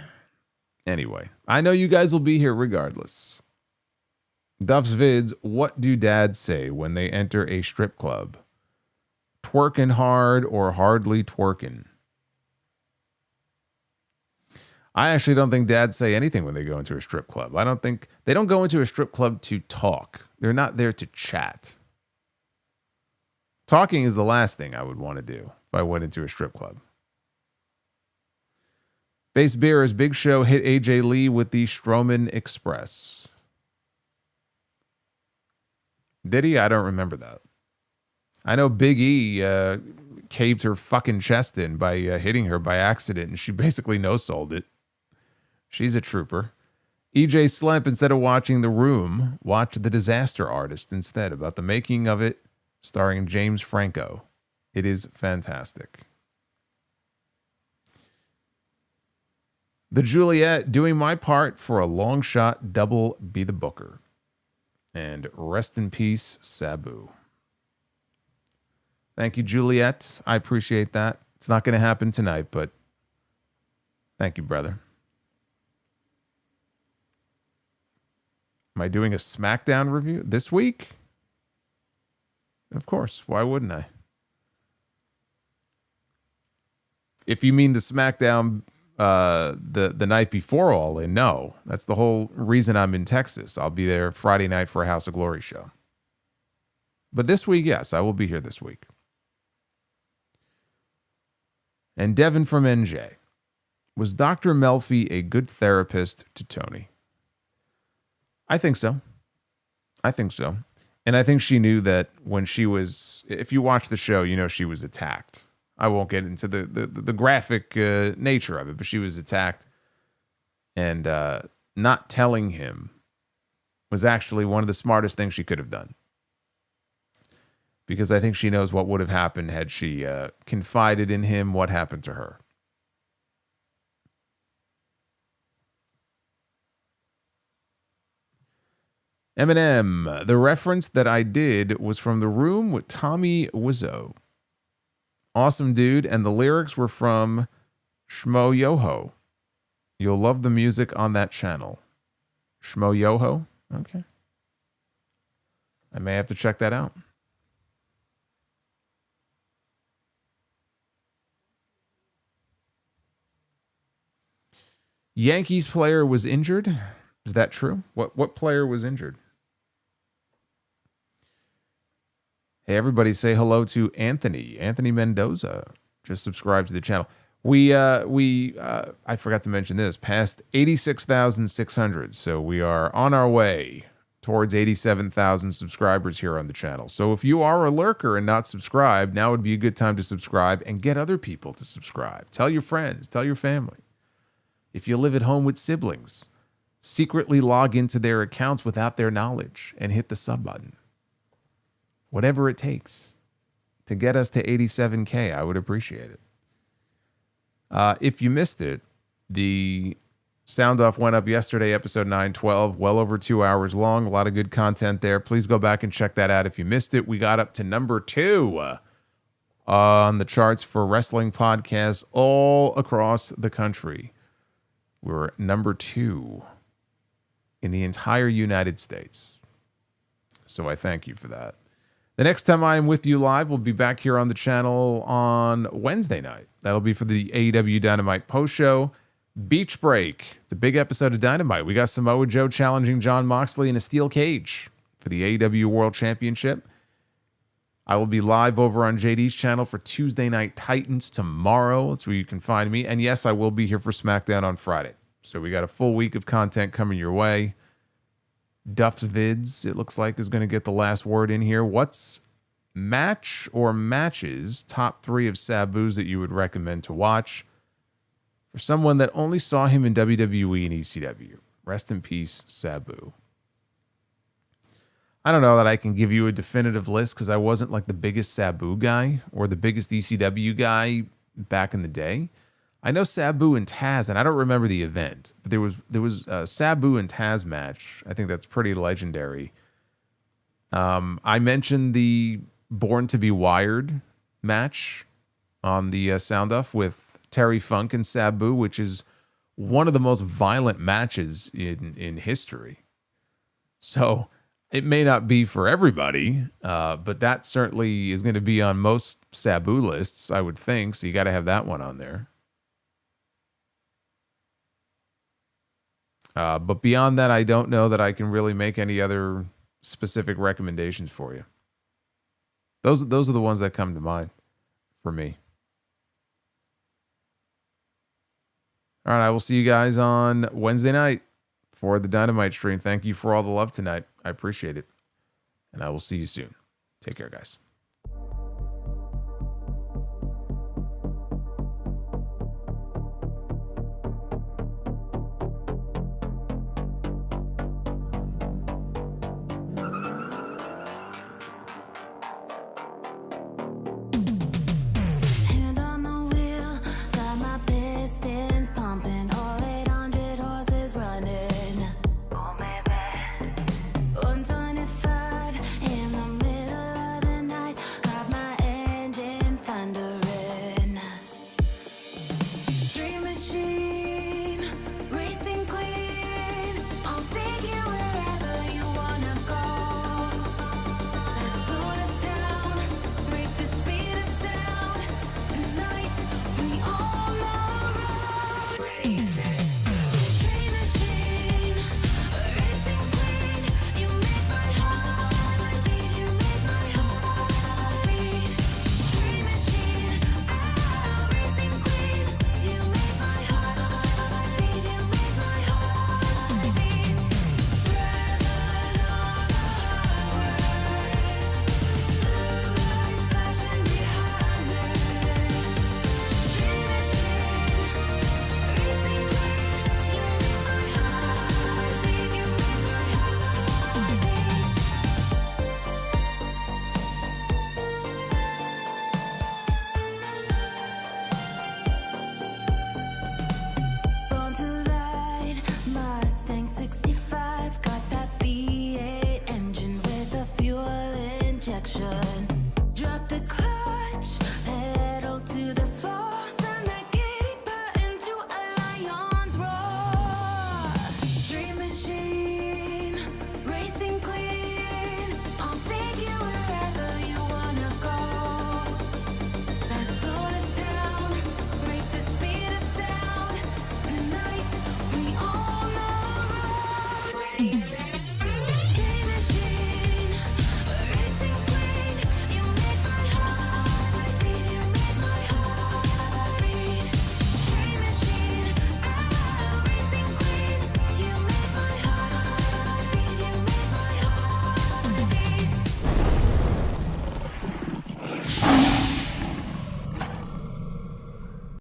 Speaker 1: Anyway, I know you guys will be here regardless. Duff's Vids, what do dads say when they enter a strip club? Twerking hard or hardly twerking? I actually don't think dads say anything when they go into a strip club. They don't go into a strip club to talk. They're not there to chat. Talking is the last thing I would want to do if I went into a strip club. Base Beer's Big Show hit AJ Lee with the Strowman Express. Did he? I don't remember that. I know Big E caved her fucking chest in by hitting her by accident, and she basically no-sold it. She's a trooper. EJ Slemp, instead of watching The Room, watched The Disaster Artist instead, about the making of it, starring James Franco. It is fantastic. The Juliet, doing my part for a long shot double be the booker. And rest in peace, Sabu. Thank you, Juliet. I appreciate that. It's not going to happen tonight, but thank you, brother. Am I doing a SmackDown review this week? Of course. Why wouldn't I? If you mean the SmackDown the night before All In, no. That's the whole reason I'm in Texas. I'll be there Friday night for a House of Glory show. But this week, yes, I will be here this week. And Devin from NJ. Was Dr. Melfi a good therapist to Tony? I think so. And I think she knew that when she was, if you watch the show, you know she was attacked. I won't get into the graphic nature of it, but she was attacked. And not telling him was actually one of the smartest things she could have done. Because I think she knows what would have happened had she confided in him what happened to her. Eminem, the reference that I did was from The Room with Tommy Wiseau. Awesome dude, and the lyrics were from Shmo Yoho. You'll love the music on that channel. Shmo Yoho? Okay. I may have to check that out. Yankees player was injured. Is that true? What player was injured? Hey, everybody say hello to Anthony. Anthony Mendoza just subscribed to the channel. We I forgot to mention this, passed 86,600. So we are on our way towards 87,000 subscribers here on the channel. So if you are a lurker and not subscribed, now would be a good time to subscribe and get other people to subscribe. Tell your friends, tell your family. If you live at home with siblings, secretly log into their accounts without their knowledge and hit the sub button. Whatever it takes to get us to 87K, I would appreciate it. If you missed it, the sound off went up yesterday, episode 912, well over 2 hours long. A lot of good content there. Please go back and check that out if you missed it. We got up to number 2 on the charts for wrestling podcasts all across the country. We're number 2 in the entire United States. So I thank you for that. The next time I am with you live, we'll be back here on the channel on Wednesday night. That'll be for the AEW Dynamite post show. Beach Break. It's a big episode of Dynamite. We got Samoa Joe challenging Jon Moxley in a steel cage for the AEW World Championship. I will be live over on JD's channel for Tuesday Night Titans tomorrow. That's where you can find me. And yes, I will be here for SmackDown on Friday. So we got a full week of content coming your way. Duff's Vids, it looks like, is going to get the last word in here. What's match or matches, top 3 of Sabu's that you would recommend to watch for someone that only saw him in WWE and ECW? Rest in peace, Sabu. I don't know that I can give you a definitive list because I wasn't like the biggest Sabu guy or the biggest ECW guy back in the day. I know Sabu and Taz, and I don't remember the event, but there was a Sabu and Taz match. I think that's pretty legendary. I mentioned the Born to Be Wired match on the sound off with Terry Funk and Sabu, which is one of the most violent matches in history. So it may not be for everybody, but that certainly is going to be on most Sabu lists, I would think. So you got to have that one on there. But beyond that, I don't know that I can really make any other specific recommendations for you. Those are the ones that come to mind for me. All right, I will see you guys on Wednesday night for the Dynamite stream. Thank you for all the love tonight. I appreciate it. And I will see you soon. Take care, guys.